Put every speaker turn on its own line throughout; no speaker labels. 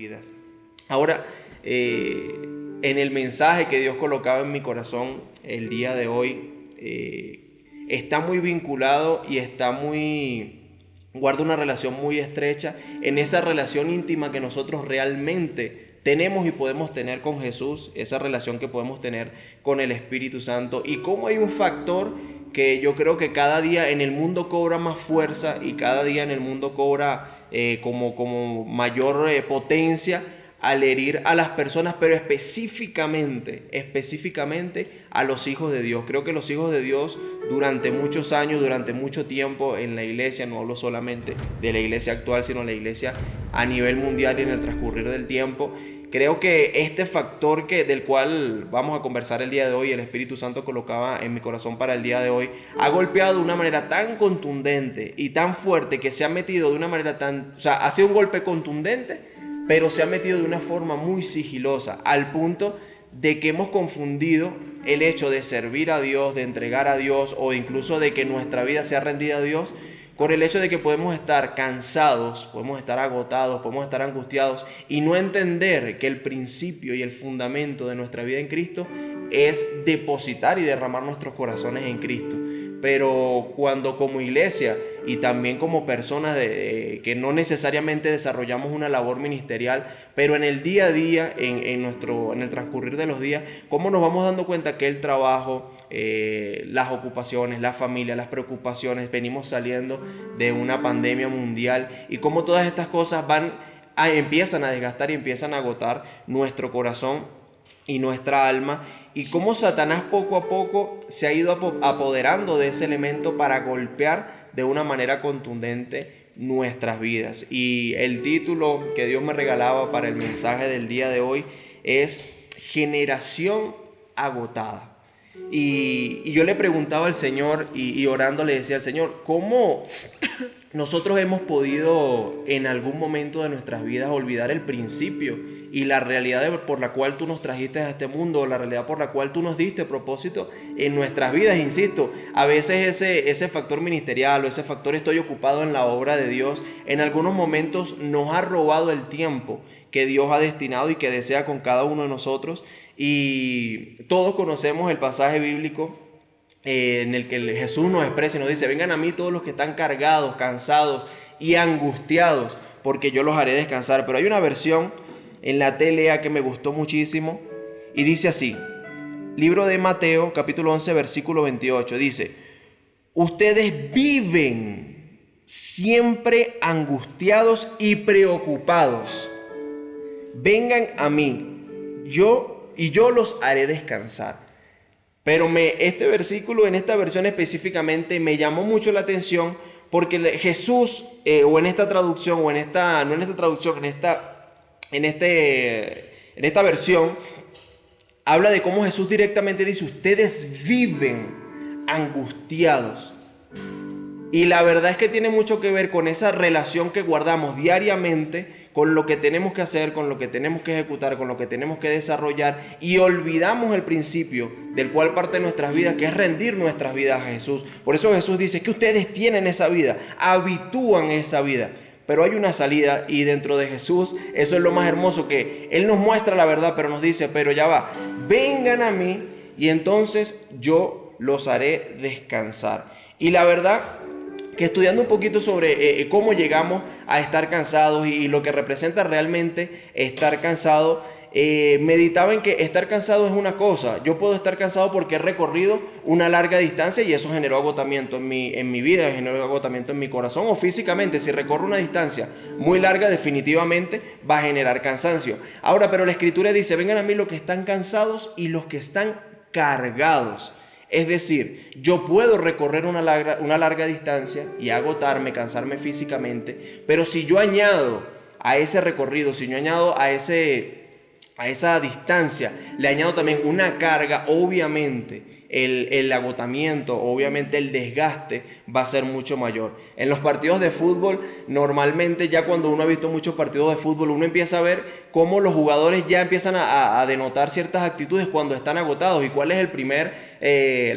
vidas. Ahora, en el mensaje que Dios colocaba en mi corazón el día de hoy, está muy vinculado y guarda una relación muy estrecha en esa relación íntima que nosotros realmente tenemos y podemos tener con Jesús, esa relación que podemos tener con el Espíritu Santo, y cómo hay un factor que yo creo que cada día en el mundo cobra más fuerza y cada día en el mundo cobra como mayor potencia al herir a las personas, pero específicamente a los hijos de Dios. Creo que los hijos de Dios durante muchos años, durante mucho tiempo en la iglesia, no hablo solamente de la iglesia actual, sino la iglesia a nivel mundial y en el transcurrir del tiempo, creo que este factor del cual vamos a conversar el día de hoy, el Espíritu Santo colocaba en mi corazón para el día de hoy, ha golpeado de una manera tan contundente y tan fuerte que se ha metido de una manera ha sido un golpe contundente, pero se ha metido de una forma muy sigilosa, al punto de que hemos confundido el hecho de servir a Dios, de entregar a Dios, o incluso de que nuestra vida sea rendida a Dios, con el hecho de que podemos estar cansados, podemos estar agotados, podemos estar angustiados y no entender que el principio y el fundamento de nuestra vida en Cristo es depositar y derramar nuestros corazones en Cristo. Pero cuando como iglesia y también como personas que no necesariamente desarrollamos una labor ministerial, pero en el día a día, en el transcurrir de los días, cómo nos vamos dando cuenta que el trabajo, las ocupaciones, la familia, las preocupaciones, venimos saliendo de una pandemia mundial y cómo todas estas cosas empiezan a desgastar y empiezan a agotar nuestro corazón y nuestra alma, y cómo Satanás poco a poco se ha ido apoderando de ese elemento para golpear de una manera contundente nuestras vidas. Y el título que Dios me regalaba para el mensaje del día de hoy es Generación Agotada. Y yo le preguntaba al Señor y orando le decía al Señor, ¿cómo nosotros hemos podido en algún momento de nuestras vidas olvidar el principio y la realidad por la cual tú nos trajiste a este mundo, la realidad por la cual tú nos diste propósito en nuestras vidas? Insisto, a veces ese factor ministerial o ese factor estoy ocupado en la obra de Dios, en algunos momentos nos ha robado el tiempo que Dios ha destinado y que desea con cada uno de nosotros. Y todos conocemos el pasaje bíblico en el que Jesús nos expresa y nos dice: vengan a mí todos los que están cargados, cansados y angustiados, porque yo los haré descansar. Pero hay una versión en la TLA que me gustó muchísimo y dice así, libro de Mateo capítulo 11 versículo 28, dice: ustedes viven siempre angustiados y preocupados, vengan a mí, yo los haré descansar. Pero este versículo en esta versión específicamente me llamó mucho la atención porque Jesús, o en esta traducción, o en esta, no en esta traducción, en esta versión, habla de cómo Jesús directamente dice: ustedes viven angustiados. Y la verdad es que tiene mucho que ver con esa relación que guardamos diariamente con lo que tenemos que hacer, con lo que tenemos que ejecutar, con lo que tenemos que desarrollar, y olvidamos el principio del cual parte de nuestras vidas, que es rendir nuestras vidas a Jesús. Por eso Jesús dice que ustedes tienen esa vida, habitúan esa vida, pero hay una salida, y dentro de Jesús eso es lo más hermoso, que Él nos muestra la verdad, pero nos dice: pero ya va, vengan a mí y entonces yo los haré descansar. Y la verdad que estudiando un poquito sobre cómo llegamos a estar cansados y lo que representa realmente estar cansado, meditaba en que estar cansado es una cosa. Yo puedo estar cansado porque he recorrido una larga distancia y eso generó agotamiento en mi vida, generó agotamiento en mi corazón, o físicamente, si recorro una distancia muy larga, definitivamente va a generar cansancio. Ahora, pero la Escritura dice: vengan a mí los que están cansados y los que están cargados. Es decir, yo puedo recorrer una larga distancia y agotarme, cansarme físicamente, pero si yo añado a ese recorrido, si yo añado a esa distancia, le añado también una carga, obviamente el agotamiento, obviamente el desgaste va a ser mucho mayor. En los partidos de fútbol, normalmente ya cuando uno ha visto muchos partidos de fútbol, uno empieza a ver cómo los jugadores ya empiezan a denotar ciertas actitudes cuando están agotados y cuál es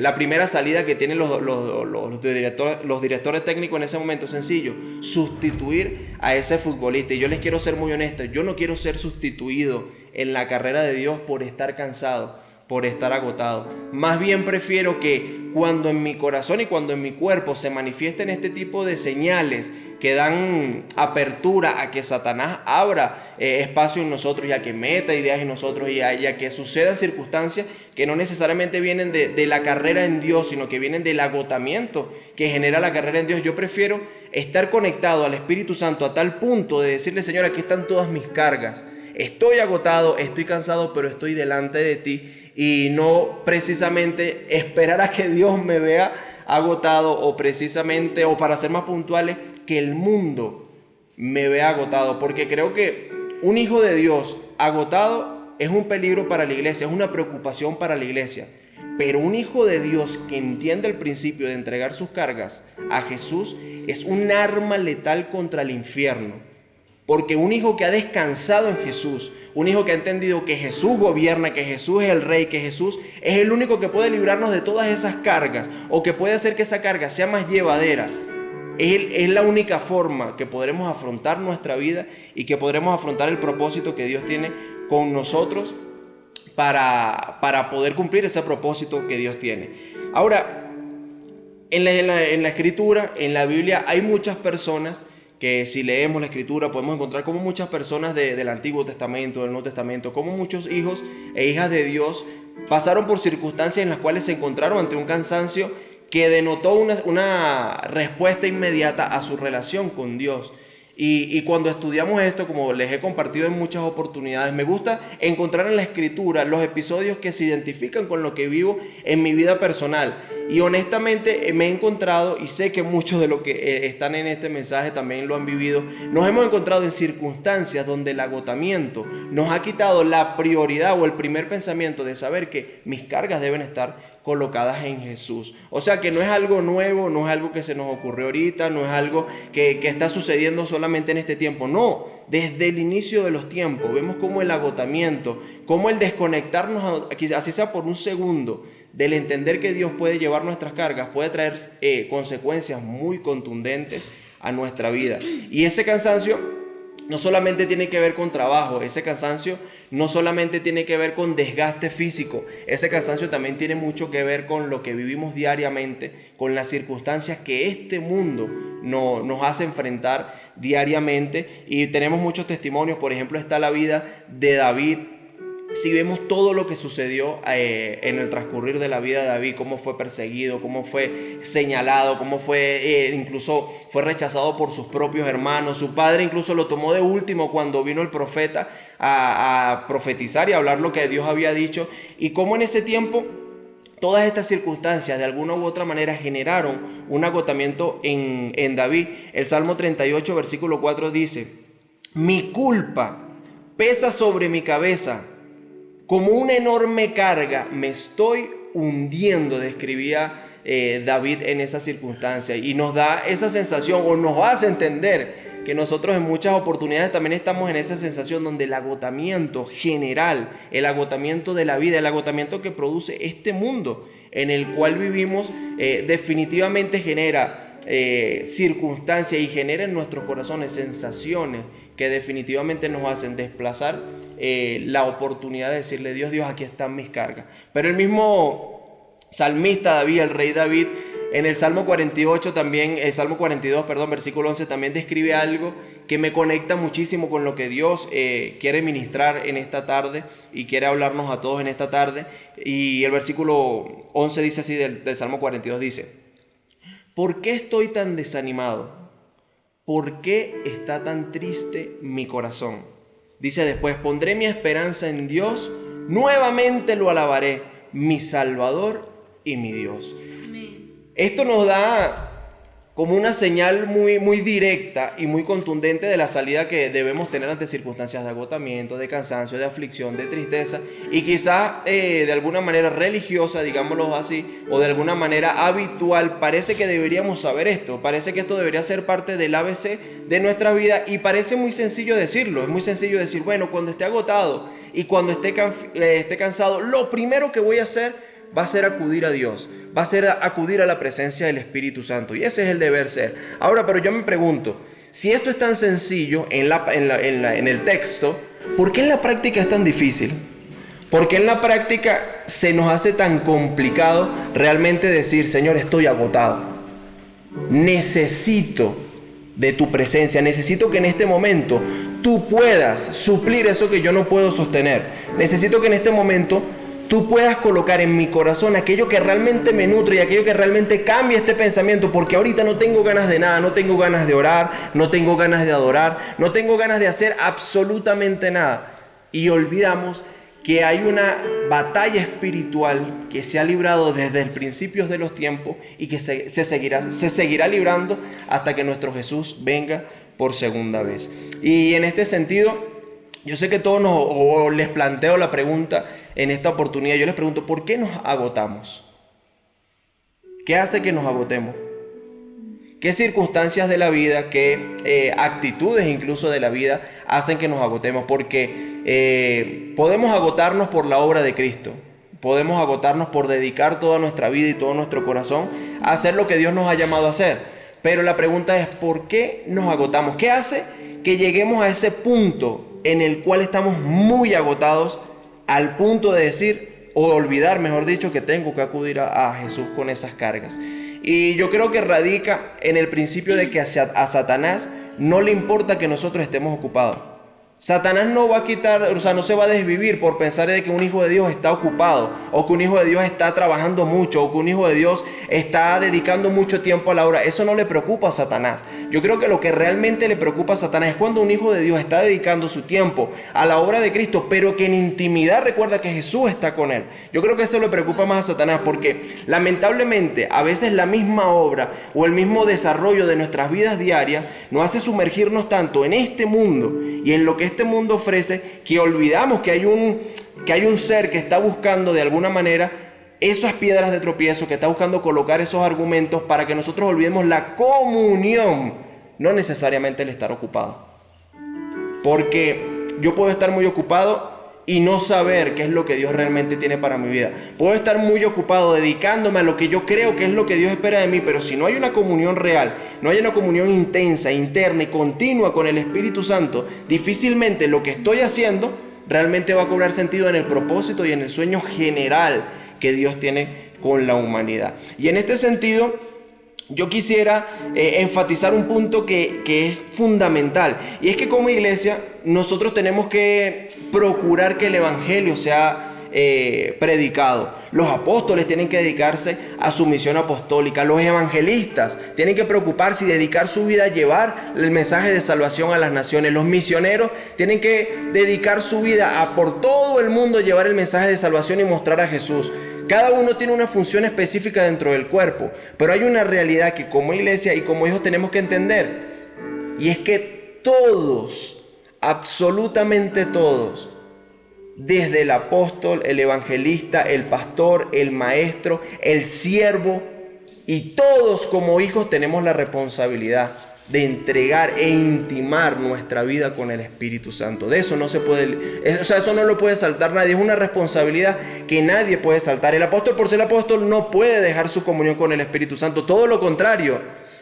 la primera salida que tienen los directores técnicos en ese momento. Sencillo, sustituir a ese futbolista. Y yo les quiero ser muy honesto, yo no quiero ser sustituido en la carrera de Dios por estar cansado, por estar agotado. Más bien prefiero que cuando en mi corazón y cuando en mi cuerpo se manifiesten este tipo de señales que dan apertura a que Satanás abra espacio en nosotros y a que meta ideas en nosotros y a que sucedan circunstancias que no necesariamente vienen de la carrera en Dios, sino que vienen del agotamiento que genera la carrera en Dios. Yo prefiero estar conectado al Espíritu Santo a tal punto de decirle: Señor, aquí están todas mis cargas. Estoy agotado, estoy cansado, pero estoy delante de ti. Y no precisamente esperar a que Dios me vea agotado o precisamente, o para ser más puntuales, que el mundo me vea agotado. Porque creo que un hijo de Dios agotado es un peligro para la iglesia, es una preocupación para la iglesia. Pero un hijo de Dios que entiende el principio de entregar sus cargas a Jesús es un arma letal contra el infierno. Porque un hijo que ha descansado en Jesús, un hijo que ha entendido que Jesús gobierna, que Jesús es el rey, que Jesús es el único que puede librarnos de todas esas cargas o que puede hacer que esa carga sea más llevadera, es la única forma que podremos afrontar nuestra vida y que podremos afrontar el propósito que Dios tiene con nosotros para poder cumplir ese propósito que Dios tiene. Ahora, en la Escritura, en la Biblia, hay muchas personas que si leemos la Escritura podemos encontrar como muchas personas del Antiguo Testamento, del Nuevo Testamento, como muchos hijos e hijas de Dios pasaron por circunstancias en las cuales se encontraron ante un cansancio que denotó una respuesta inmediata a su relación con Dios. Y cuando estudiamos esto, como les he compartido en muchas oportunidades, me gusta encontrar en la Escritura los episodios que se identifican con lo que vivo en mi vida personal. Y honestamente me he encontrado, y sé que muchos de los que están en este mensaje también lo han vivido, nos hemos encontrado en circunstancias donde el agotamiento nos ha quitado la prioridad o el primer pensamiento de saber que mis cargas deben estar colocadas en Jesús. O sea que no es algo nuevo, no es algo que se nos ocurrió ahorita, no es algo que está sucediendo solamente en este tiempo. No, desde el inicio de los tiempos vemos cómo el agotamiento, cómo el desconectarnos, así sea por un segundo, del entender que Dios puede llevar nuestras cargas, puede traer consecuencias muy contundentes a nuestra vida. Y ese cansancio no solamente tiene que ver con trabajo, ese cansancio no solamente tiene que ver con desgaste físico, ese cansancio también tiene mucho que ver con lo que vivimos diariamente, con las circunstancias que este mundo nos hace enfrentar diariamente. Y tenemos muchos testimonios, por ejemplo está la vida de David. Si vemos todo lo que sucedió en el transcurrir de la vida de David, cómo fue perseguido, cómo fue señalado, cómo incluso fue rechazado por sus propios hermanos. Su padre incluso lo tomó de último cuando vino el profeta a profetizar y a hablar lo que Dios había dicho. Y cómo en ese tiempo todas estas circunstancias de alguna u otra manera generaron un agotamiento en David. El Salmo 38 versículo 4 dice: mi culpa pesa sobre mi cabeza, como una enorme carga me estoy hundiendo, describía David en esa circunstancia. Y nos da esa sensación, o nos hace entender que nosotros en muchas oportunidades también estamos en esa sensación donde el agotamiento general, el agotamiento de la vida, el agotamiento que produce este mundo en el cual vivimos, definitivamente genera circunstancias y genera en nuestros corazones sensaciones que definitivamente nos hacen desplazar la oportunidad de decirle: Dios, aquí están mis cargas. Pero el mismo salmista David, el rey David, en el Salmo 48 también, el Salmo 42, versículo 11, también describe algo que me conecta muchísimo con lo que Dios quiere ministrar en esta tarde y quiere hablarnos a todos en esta tarde. Y el versículo 11 dice así del Salmo 42, dice: ¿por qué estoy tan desanimado? ¿Por qué está tan triste mi corazón? Dice después: pondré mi esperanza en Dios, nuevamente lo alabaré, mi Salvador y mi Dios. Amén. Esto nos da como una señal muy directa y muy contundente de la salida que debemos tener ante circunstancias de agotamiento, de cansancio, de aflicción, de tristeza y quizás de alguna manera religiosa, digámoslo así, o de alguna manera habitual. Parece que deberíamos saber esto, parece que esto debería ser parte del ABC de nuestra vida y parece muy sencillo decirlo. Es muy sencillo decir, bueno, cuando esté agotado y cuando esté cansado, lo primero que voy a hacer va a ser acudir a Dios, va a ser acudir a la presencia del Espíritu Santo, y ese es el deber ser. Ahora, pero yo me pregunto, si esto es tan sencillo en el texto, ¿por qué en la práctica es tan difícil? ¿Por qué en la práctica se nos hace tan complicado realmente decir, Señor, estoy agotado, necesito de tu presencia, necesito que en este momento tú puedas suplir eso que yo no puedo sostener, necesito que en este momento tú puedas colocar en mi corazón aquello que realmente me nutre y aquello que realmente cambie este pensamiento, porque ahorita no tengo ganas de nada, no tengo ganas de orar, no tengo ganas de adorar, no tengo ganas de hacer absolutamente nada. Y olvidamos que hay una batalla espiritual que se ha librado desde el principio de los tiempos y que se seguirá librando hasta que nuestro Jesús venga por segunda vez. Y en este sentido, yo sé que todos les planteo la pregunta en esta oportunidad. Yo les pregunto, ¿por qué nos agotamos? ¿Qué hace que nos agotemos? ¿Qué circunstancias de la vida, qué actitudes incluso de la vida hacen que nos agotemos? Porque podemos agotarnos por la obra de Cristo. Podemos agotarnos por dedicar toda nuestra vida y todo nuestro corazón a hacer lo que Dios nos ha llamado a hacer. Pero la pregunta es, ¿por qué nos agotamos? ¿Qué hace que lleguemos a ese punto en el cual estamos muy agotados, al punto de decir, o olvidar, mejor dicho, que tengo que acudir a Jesús con esas cargas? Y yo creo que radica en el principio de que a Satanás no le importa que nosotros estemos ocupados. Satanás no va a quitar, o sea, no se va a desvivir por pensar de que un hijo de Dios está ocupado, o que un hijo de Dios está trabajando mucho, o que un hijo de Dios está dedicando mucho tiempo a la obra. Eso no le preocupa a Satanás. Yo creo que lo que realmente le preocupa a Satanás es cuando un hijo de Dios está dedicando su tiempo a la obra de Cristo, pero que en intimidad recuerda que Jesús está con él. Yo creo que eso le preocupa más a Satanás, porque lamentablemente a veces la misma obra o el mismo desarrollo de nuestras vidas diarias nos hace sumergirnos tanto en este mundo y en lo que este mundo ofrece, que olvidamos que hay un ser que está buscando de alguna manera esas piedras de tropiezo, que está buscando colocar esos argumentos para que nosotros olvidemos la comunión, no necesariamente el estar ocupado. Porque yo puedo estar muy ocupado y no saber qué es lo que Dios realmente tiene para mi vida. Puedo estar muy ocupado dedicándome a lo que yo creo que es lo que Dios espera de mí, pero si no hay una comunión real, no hay una comunión intensa, interna y continua con el Espíritu Santo, difícilmente lo que estoy haciendo realmente va a cobrar sentido en el propósito y en el sueño general que Dios tiene con la humanidad. Y en este sentido, yo quisiera enfatizar un punto que es fundamental, y es que como iglesia nosotros tenemos que procurar que el evangelio sea predicado. Los apóstoles tienen que dedicarse a su misión apostólica, los evangelistas tienen que preocuparse y dedicar su vida a llevar el mensaje de salvación a las naciones, los misioneros tienen que dedicar su vida a por todo el mundo llevar el mensaje de salvación y mostrar a Jesús. Cada uno tiene una función específica dentro del cuerpo, pero hay una realidad que como iglesia y como hijos tenemos que entender, y es que todos, absolutamente todos, desde el apóstol, el evangelista, el pastor, el maestro, el siervo, y todos como hijos tenemos la responsabilidad de entregar e intimar nuestra vida con el Espíritu Santo. De eso no se puede, eso no lo puede saltar nadie. Es una responsabilidad que nadie puede saltar. El apóstol, por ser apóstol, no puede dejar su comunión con el Espíritu Santo. Todo lo contrario,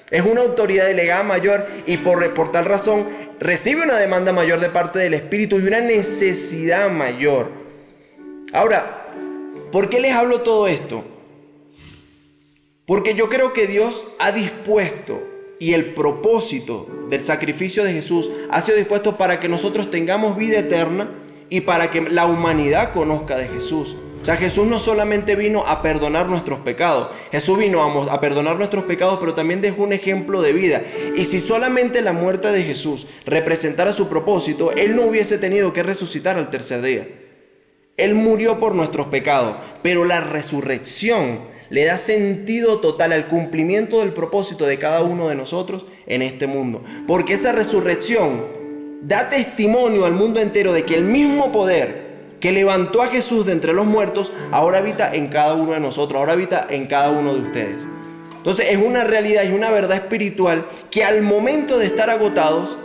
es una autoridad delegada mayor y por tal razón recibe una demanda mayor de parte del Espíritu y una necesidad mayor. Ahora, ¿por qué les hablo todo esto? Porque yo creo que Dios ha dispuesto, y el propósito del sacrificio de Jesús ha sido dispuesto para que nosotros tengamos vida eterna y para que la humanidad conozca de Jesús. O sea, Jesús no solamente vino a perdonar nuestros pecados, Jesús vino a perdonar nuestros pecados, pero también dejó un ejemplo de vida. Y si solamente la muerte de Jesús representara su propósito, Él no hubiese tenido que resucitar al tercer día. Él murió por nuestros pecados, pero la resurrección le da sentido total al cumplimiento del propósito de cada uno de nosotros en este mundo. Porque esa resurrección da testimonio al mundo entero de que el mismo poder que levantó a Jesús de entre los muertos ahora habita en cada uno de nosotros, ahora habita en cada uno de ustedes. Entonces es una realidad y una verdad espiritual que al momento de estar agotados,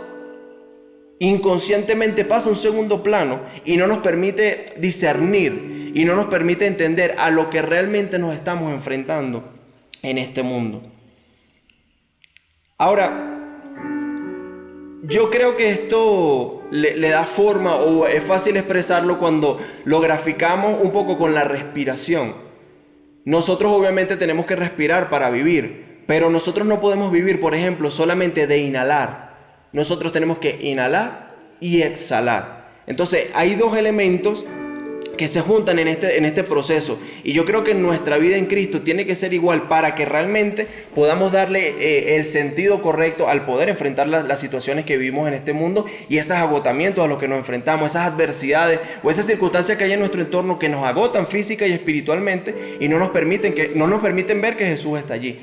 inconscientemente pasa a un segundo plano y no nos permite discernir y no nos permite entender a lo que realmente nos estamos enfrentando en este mundo. Ahora, yo creo que esto le da forma, o es fácil expresarlo cuando lo graficamos un poco con la respiración. Nosotros obviamente tenemos que respirar para vivir, pero nosotros no podemos vivir, por ejemplo, solamente de inhalar. Nosotros tenemos que inhalar y exhalar. Entonces hay dos elementos que se juntan en este proceso, y yo creo que nuestra vida en Cristo tiene que ser igual para que realmente podamos darle el sentido correcto al poder enfrentar las situaciones que vivimos en este mundo y esos agotamientos a los que nos enfrentamos, esas adversidades o esas circunstancias que hay en nuestro entorno que nos agotan física y espiritualmente y no nos permiten ver que Jesús está allí.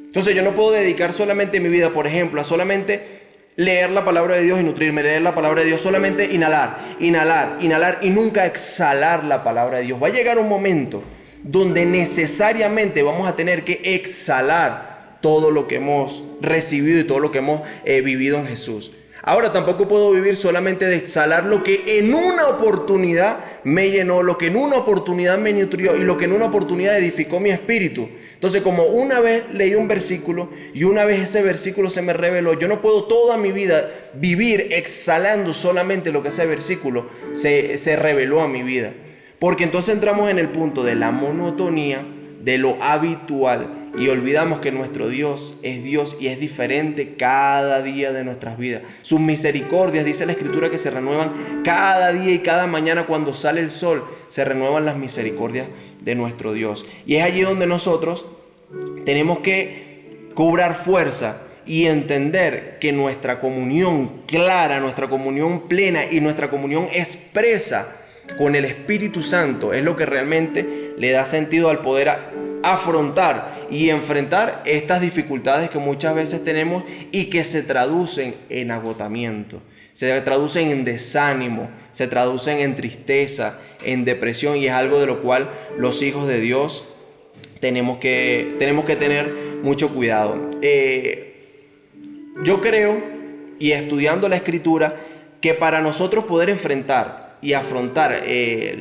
Entonces yo no puedo dedicar solamente mi vida, por ejemplo, a solamente leer la palabra de Dios y nutrirme, leer la palabra de Dios, solamente inhalar y nunca exhalar la palabra de Dios. Va a llegar un momento donde necesariamente vamos a tener que exhalar todo lo que hemos recibido y todo lo que hemos vivido en Jesús. Ahora tampoco puedo vivir solamente de exhalar lo que en una oportunidad me llenó, lo que en una oportunidad me nutrió y lo que en una oportunidad edificó mi espíritu. Entonces, como una vez leí un versículo y una vez ese versículo se me reveló, yo no puedo toda mi vida vivir exhalando solamente lo que ese versículo se reveló a mi vida. Porque entonces entramos en el punto de la monotonía, de lo habitual, y olvidamos que nuestro Dios y es diferente cada día de nuestras vidas. Sus misericordias, dice la Escritura, que se renuevan cada día y cada mañana cuando sale el sol, se renuevan las misericordias de nuestro Dios. Y es allí donde nosotros tenemos que cobrar fuerza y entender que nuestra comunión clara, nuestra comunión plena y nuestra comunión expresa con el Espíritu Santo es lo que realmente le da sentido al poder afrontar y enfrentar estas dificultades que muchas veces tenemos y que se traducen en agotamiento, se traducen en desánimo, se traducen en tristeza, en depresión, y es algo de lo cual los hijos de Dios tenemos que tener mucho cuidado. Yo creo, y estudiando la Escritura, que para nosotros poder enfrentar y afrontar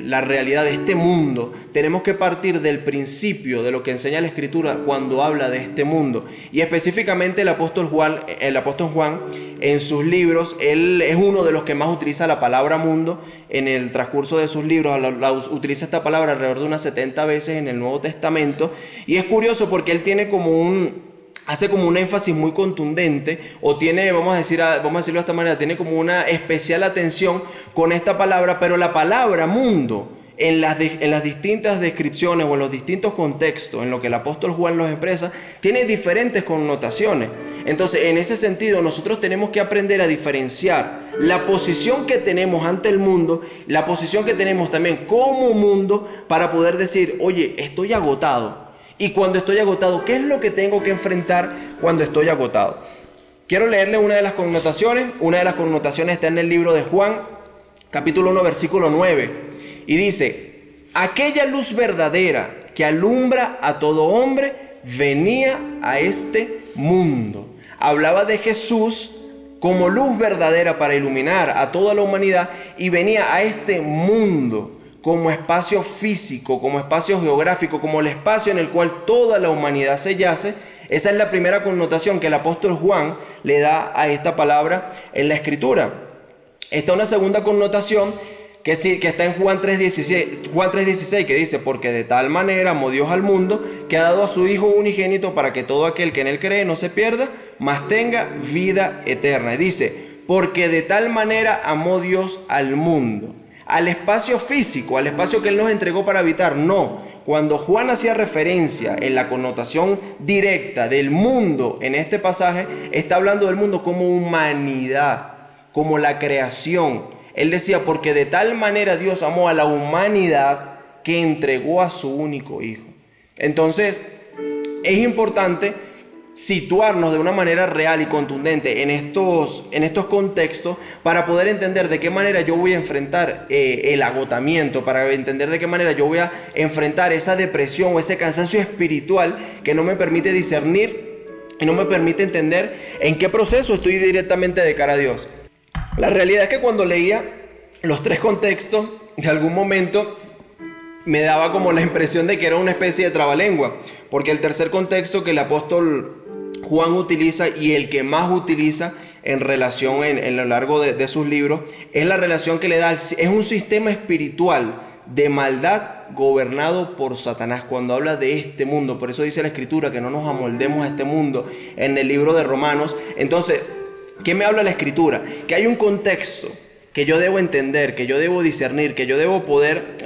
la realidad de este mundo, tenemos que partir del principio de lo que enseña la Escritura cuando habla de este mundo. Y específicamente el apóstol Juan, en sus libros, él es uno de los que más utiliza la palabra mundo. En el transcurso de sus libros utiliza esta palabra alrededor de unas 70 veces en el Nuevo Testamento. Y es curioso porque él tiene hace como un énfasis muy contundente, o tiene, vamos a decirlo de esta manera, tiene como una especial atención con esta palabra, pero la palabra mundo en las distintas descripciones o en los distintos contextos en lo que el apóstol Juan los expresa, tiene diferentes connotaciones. Entonces, en ese sentido, nosotros tenemos que aprender a diferenciar la posición que tenemos ante el mundo, la posición que tenemos también como mundo, para poder decir, oye, estoy agotado. Y cuando estoy agotado, ¿qué es lo que tengo que enfrentar cuando estoy agotado? Quiero leerle una de las connotaciones. Una de las connotaciones está en el libro de Juan, capítulo 1, versículo 9. Y dice, aquella luz verdadera que alumbra a todo hombre venía a este mundo. Hablaba de Jesús como luz verdadera para iluminar a toda la humanidad, y venía a este mundo como espacio físico, como espacio geográfico, como el espacio en el cual toda la humanidad se yace. Esa es la primera connotación que el apóstol Juan le da a esta palabra en la Escritura. Está una segunda connotación que está en Juan 3:16, que dice, porque de tal manera amó Dios al mundo, que ha dado a su Hijo unigénito, para que todo aquel que en él cree no se pierda, mas tenga vida eterna. Y dice, porque de tal manera amó Dios al mundo. Al espacio físico, al espacio que Él nos entregó para habitar, no. Cuando Juan hacía referencia en la connotación directa del mundo en este pasaje, está hablando del mundo como humanidad, como la creación. Él decía, porque de tal manera Dios amó a la humanidad que entregó a su único Hijo. Entonces, es importante situarnos de una manera real y contundente en estos contextos para poder entender de qué manera yo voy a enfrentar el agotamiento, para entender de qué manera yo voy a enfrentar esa depresión o ese cansancio espiritual que no me permite discernir y no me permite entender en qué proceso estoy directamente de cara a Dios. La realidad es que cuando leía los tres contextos, de algún momento me daba como la impresión de que era una especie de trabalengua, porque el tercer contexto que el apóstol Juan utiliza y el que más utiliza en relación en lo largo de sus libros es la relación que le da, es un sistema espiritual de maldad gobernado por Satanás cuando habla de este mundo. Por eso dice la Escritura que no nos amoldemos a este mundo en el libro de Romanos. Entonces, ¿qué me habla la Escritura? Que hay un contexto que yo debo entender, que yo debo discernir, que yo debo poder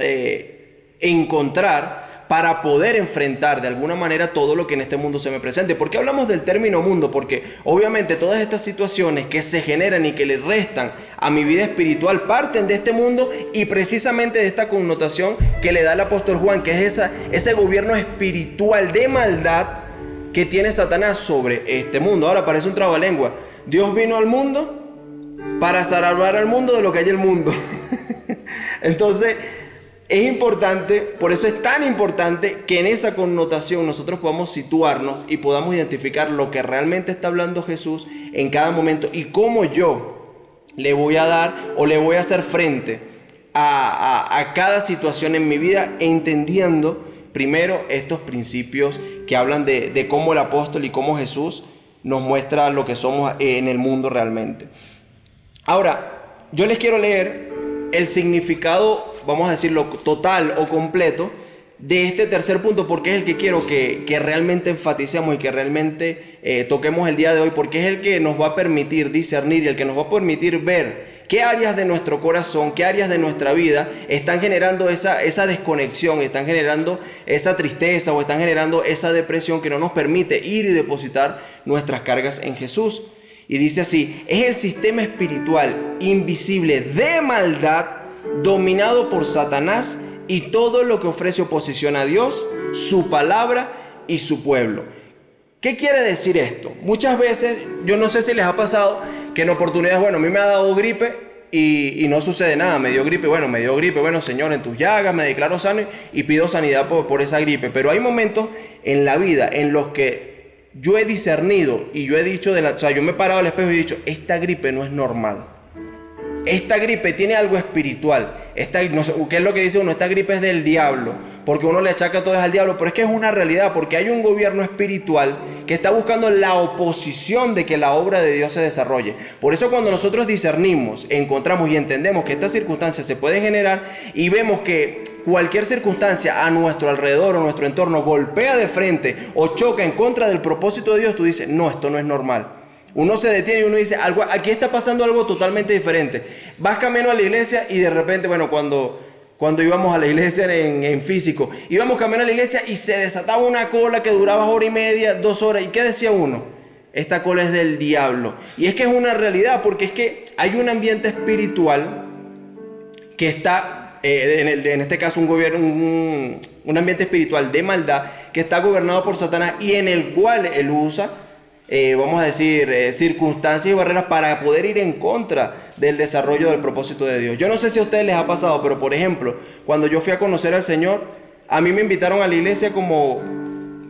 encontrar para poder enfrentar de alguna manera todo lo que en este mundo se me presente. ¿Por qué hablamos del término mundo? Porque obviamente todas estas situaciones que se generan y que le restan a mi vida espiritual parten de este mundo y precisamente de esta connotación que le da el apóstol Juan, que es ese gobierno espiritual de maldad que tiene Satanás sobre este mundo. Ahora parece un trabalengua. Dios vino al mundo para salvar al mundo de lo que hay en el mundo. Entonces, es importante, por eso es tan importante que en esa connotación nosotros podamos situarnos y podamos identificar lo que realmente está hablando Jesús en cada momento y cómo yo le voy a dar o le voy a hacer frente a cada situación en mi vida, entendiendo primero estos principios que hablan de cómo el apóstol y cómo Jesús nos muestra lo que somos en el mundo realmente. Ahora, yo les quiero leer el significado, vamos a decirlo, total o completo de este tercer punto, porque es el que quiero que realmente enfaticemos y que realmente toquemos el día de hoy, porque es el que nos va a permitir discernir y el que nos va a permitir ver qué áreas de nuestro corazón, qué áreas de nuestra vida están generando esa desconexión, están generando esa tristeza o están generando esa depresión que no nos permite ir y depositar nuestras cargas en Jesús. Y dice así: es el sistema espiritual invisible de maldad dominado por Satanás y todo lo que ofrece oposición a Dios, su palabra y su pueblo. ¿Qué quiere decir esto? Muchas veces, yo no sé si les ha pasado que en oportunidades, bueno, a mí me ha dado gripe y no sucede nada, me dio gripe, bueno Señor, en tus llagas me declaro sano y pido sanidad por esa gripe. Pero hay momentos en la vida en los que yo he discernido y yo he dicho, yo me he parado al espejo y he dicho, esta gripe no es normal. Esta gripe tiene algo espiritual. No sé, ¿qué es lo que dice uno? Esta gripe es del diablo, porque uno le achaca todo al diablo, pero es que es una realidad, porque hay un gobierno espiritual que está buscando la oposición de que la obra de Dios se desarrolle. Por eso cuando nosotros discernimos, encontramos y entendemos que estas circunstancias se pueden generar y vemos que cualquier circunstancia a nuestro alrededor o nuestro entorno golpea de frente o choca en contra del propósito de Dios, tú dices, no, esto no es normal. Uno se detiene y uno dice, aquí está pasando algo totalmente diferente. Vas camino a la iglesia y de repente, bueno, cuando íbamos a la iglesia en físico, íbamos camino a la iglesia y se desataba una cola que duraba 1:30, 2 horas. ¿Y qué decía uno? Esta cola es del diablo. Y es que es una realidad, porque es que hay un ambiente espiritual que está, en este caso un ambiente espiritual de maldad que está gobernado por Satanás y en el cual él usa vamos a decir, circunstancias y barreras para poder ir en contra del desarrollo del propósito de Dios. Yo no sé si a ustedes les ha pasado, pero por ejemplo, cuando yo fui a conocer al Señor, a mí me invitaron a la iglesia como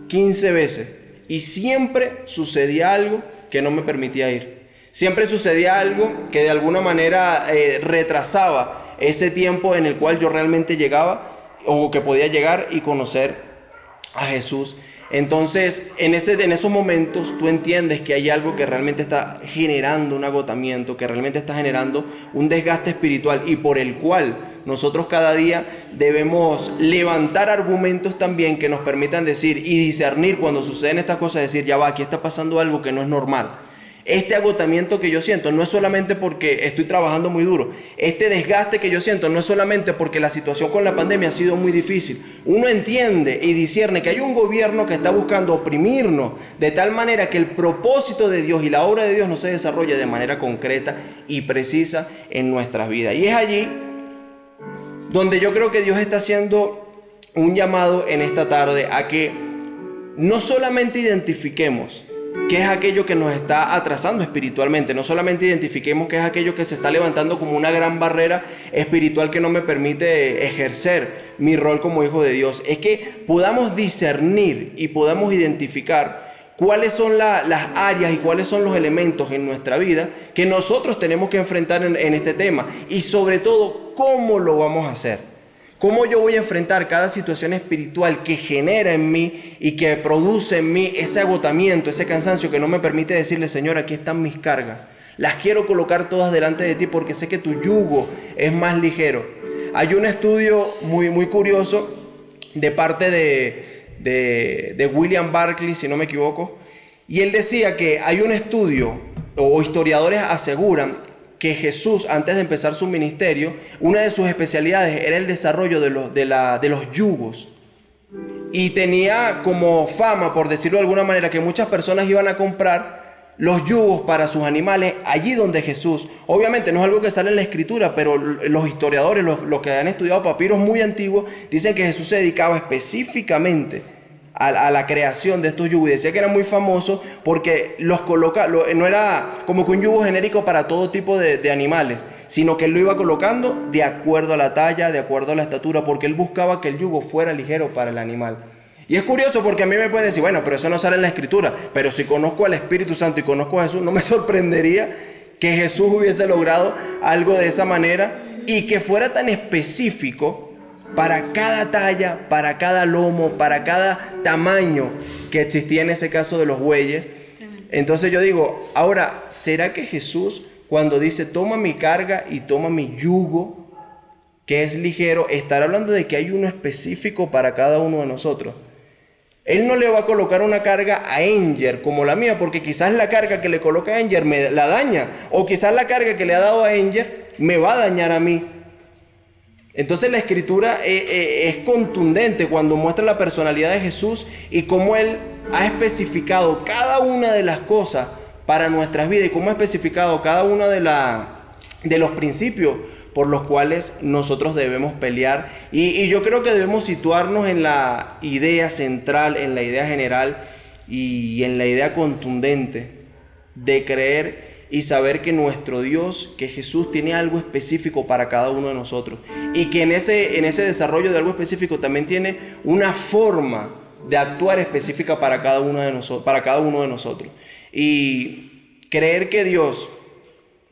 15 veces y siempre sucedía algo que no me permitía ir. Siempre sucedía algo que de alguna manera retrasaba ese tiempo en el cual yo realmente llegaba o que podía llegar y conocer a Jesús. Entonces, en esos momentos tú entiendes que hay algo que realmente está generando un agotamiento, que realmente está generando un desgaste espiritual y por el cual nosotros cada día debemos levantar argumentos también que nos permitan decir y discernir cuando suceden estas cosas, decir, ya va, aquí está pasando algo que no es normal. Este agotamiento que yo siento no es solamente porque estoy trabajando muy duro. Este desgaste que yo siento no es solamente porque la situación con la pandemia ha sido muy difícil. Uno entiende y discierne que hay un gobierno que está buscando oprimirnos de tal manera que el propósito de Dios y la obra de Dios no se desarrolle de manera concreta y precisa en nuestras vidas. Y es allí donde yo creo que Dios está haciendo un llamado en esta tarde a que no solamente identifiquemos qué es aquello que nos está atrasando espiritualmente, no solamente identifiquemos qué es aquello que se está levantando como una gran barrera espiritual que no me permite ejercer mi rol como hijo de Dios, es que podamos discernir y podamos identificar cuáles son las áreas y cuáles son los elementos en nuestra vida que nosotros tenemos que enfrentar en este tema, y sobre todo cómo lo vamos a hacer. ¿Cómo yo voy a enfrentar cada situación espiritual que genera en mí y que produce en mí ese agotamiento, ese cansancio que no me permite decirle: Señor, aquí están mis cargas, las quiero colocar todas delante de ti porque sé que tu yugo es más ligero? Hay un estudio muy curioso de parte de William Barclay, si no me equivoco, y él decía que hay un estudio, o historiadores aseguran, que Jesús, antes de empezar su ministerio, una de sus especialidades era el desarrollo de los yugos. Y tenía como fama, por decirlo de alguna manera, que muchas personas iban a comprar los yugos para sus animales allí donde Jesús. Obviamente no es algo que sale en la escritura, pero los historiadores, los que han estudiado papiros muy antiguos, dicen que Jesús se dedicaba específicamente a la creación de estos yugos. Y decía que era muy famoso porque los coloca, no era como que un yugo genérico para todo tipo de animales, sino que él lo iba colocando de acuerdo a la talla, de acuerdo a la estatura, porque él buscaba que el yugo fuera ligero para el animal. Y es curioso porque a mí me pueden decir: bueno, pero eso no sale en la escritura. Pero si conozco al Espíritu Santo y conozco a Jesús, no me sorprendería que Jesús hubiese logrado algo de esa manera y que fuera tan específico para cada talla, para cada lomo, para cada tamaño que existía en ese caso de los bueyes. Entonces yo digo, ahora, ¿será que Jesús, cuando dice toma mi carga y toma mi yugo, que es ligero, estará hablando de que hay uno específico para cada uno de nosotros? Él no le va a colocar una carga a Enger como la mía, porque quizás la carga que le coloca a Enger me la daña, o quizás la carga que le ha dado a Enger me va a dañar a mí. Entonces la escritura es contundente cuando muestra la personalidad de Jesús y cómo Él ha especificado cada una de las cosas para nuestras vidas y cómo ha especificado cada uno de los principios por los cuales nosotros debemos pelear. Y yo creo que debemos situarnos en la idea central, en la idea general y en la idea contundente de creer y saber que nuestro Dios, que Jesús, tiene algo específico para cada uno de nosotros, y que en ese desarrollo de algo específico también tiene una forma de actuar específica para cada uno de nosotros. Y creer que Dios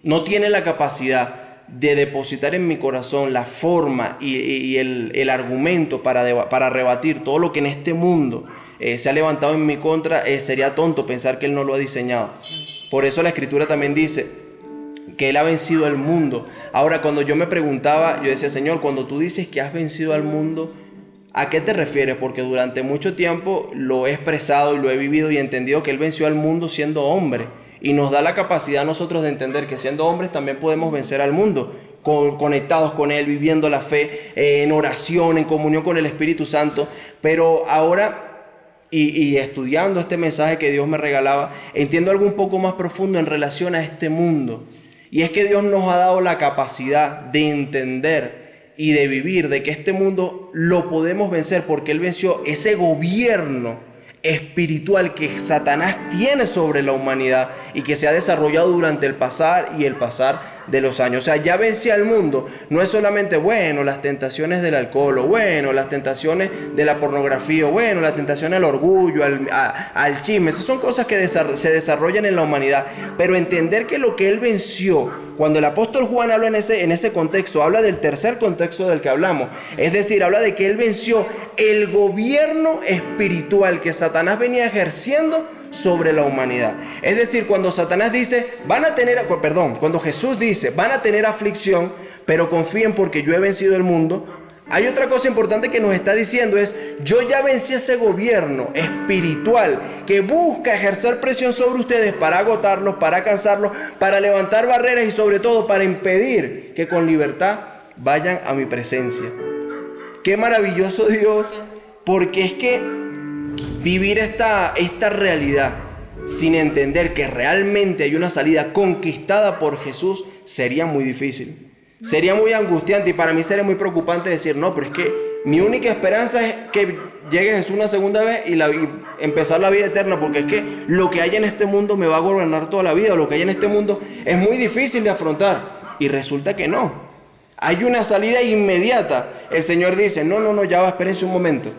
no tiene la capacidad de depositar en mi corazón la forma y el argumento para rebatir todo lo que en este mundo se ha levantado en mi contra, sería tonto pensar que Él no lo ha diseñado. Por eso la escritura también dice que Él ha vencido al mundo. Ahora, cuando yo me preguntaba, yo decía: Señor, cuando tú dices que has vencido al mundo, ¿a qué te refieres? Porque durante mucho tiempo lo he expresado y lo he vivido y he entendido que Él venció al mundo siendo hombre, y nos da la capacidad a nosotros de entender que siendo hombres también podemos vencer al mundo, conectados con Él, viviendo la fe, en oración, en comunión con el Espíritu Santo. Pero ahora, y estudiando este mensaje que Dios me regalaba, entiendo algo un poco más profundo en relación a este mundo. Y es que Dios nos ha dado la capacidad de entender y de vivir, de que este mundo lo podemos vencer, porque Él venció ese gobierno espiritual que Satanás tiene sobre la humanidad y que se ha desarrollado durante el pasar de los años. O sea, ya vence al mundo. No es solamente, bueno, las tentaciones del alcohol, o bueno, las tentaciones de la pornografía, o bueno, la tentación al orgullo, al chisme. Esas son cosas que se desarrollan en la humanidad. Pero entender que lo que Él venció, cuando el apóstol Juan habla en ese contexto, habla del tercer contexto del que hablamos. Es decir, habla de que Él venció el gobierno espiritual que Satanás venía ejerciendo sobre la humanidad. Es decir, cuando Satanás dice, cuando Jesús dice, van a tener aflicción, pero confíen porque yo he vencido el mundo. Hay otra cosa importante que nos está diciendo, es: yo ya vencí ese gobierno espiritual que busca ejercer presión sobre ustedes para agotarlos, para cansarlos, para levantar barreras y sobre todo para impedir que con libertad vayan a mi presencia. Qué maravilloso Dios, porque es que vivir esta realidad sin entender que realmente hay una salida conquistada por Jesús sería muy difícil. Sería muy angustiante y para mí sería muy preocupante decir: no, pero es que Mi única esperanza es que llegue Jesús una segunda vez y empezar la vida eterna, porque es que lo que hay en este mundo me va a gobernar toda la vida, lo que hay en este mundo es muy difícil de afrontar. Y resulta que no. Hay una salida inmediata. El Señor dice, no, ya va, espérense un momento.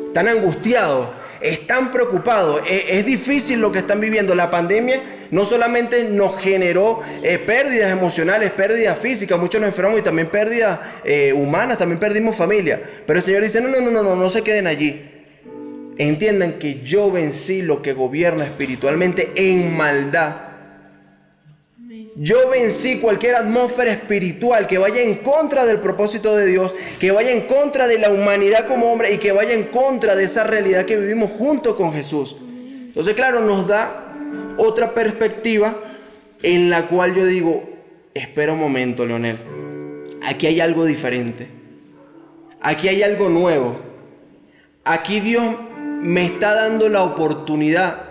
Están angustiados, están preocupados, es difícil lo que están viviendo. La pandemia no solamente nos generó pérdidas emocionales, pérdidas físicas, muchos nos enfermamos y también pérdidas humanas, también perdimos familia. Pero el Señor dice, no se queden allí. Entiendan que yo vencí lo que gobierna espiritualmente en maldad. Yo vencí cualquier atmósfera espiritual que vaya en contra del propósito de Dios, que vaya en contra de la humanidad como hombre y que vaya en contra de esa realidad que vivimos junto con Jesús. Entonces, claro, nos da otra perspectiva en la cual yo digo, espera un momento, Leonel, aquí hay algo diferente, aquí hay algo nuevo, aquí Dios me está dando la oportunidad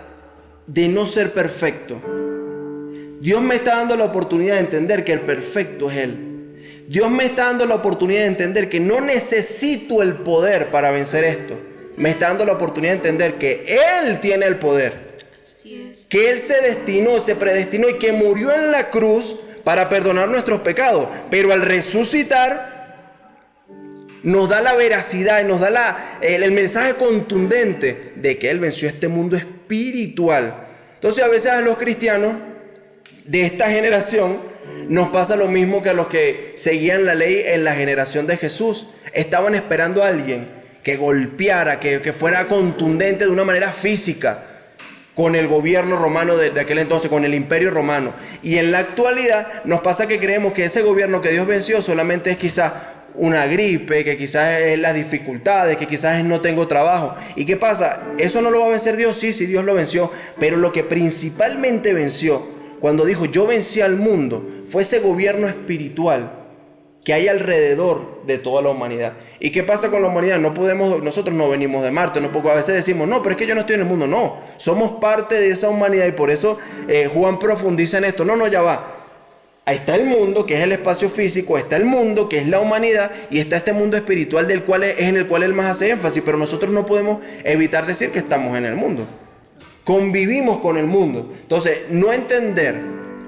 de no ser perfecto. Dios me está dando la oportunidad de entender que el perfecto es Él. Dios me está dando la oportunidad de entender que no necesito el poder para vencer esto. Me está dando la oportunidad de entender que Él tiene el poder. Que Él se destinó, se predestinó y que murió en la cruz para perdonar nuestros pecados. Pero al resucitar nos da la veracidad, nos da el mensaje contundente de que Él venció este mundo espiritual. Entonces a veces a los cristianos de esta generación nos pasa lo mismo que a los que seguían la ley en la generación de Jesús. Estaban esperando a alguien que golpeara, que fuera contundente de una manera física con el gobierno romano de aquel entonces, con el imperio romano. Y en la actualidad nos pasa que creemos que ese gobierno que Dios venció solamente es quizás una gripe, que quizás es las dificultades, que quizás es no tengo trabajo. ¿Y qué pasa? ¿Eso no lo va a vencer Dios? Sí, Dios lo venció. Pero lo que principalmente venció, cuando dijo yo vencí al mundo, fue ese gobierno espiritual que hay alrededor de toda la humanidad. ¿Y qué pasa con la humanidad? Nosotros no venimos de Marte, a veces decimos, no, pero es que yo no estoy en el mundo. No, somos parte de esa humanidad y por eso Juan profundiza en esto. No, ya va. Ahí está el mundo, que es el espacio físico, está el mundo, que es la humanidad, y está este mundo espiritual en el cual él más hace énfasis, pero nosotros no podemos evitar decir que estamos en el mundo. Convivimos con el mundo. Entonces, no entender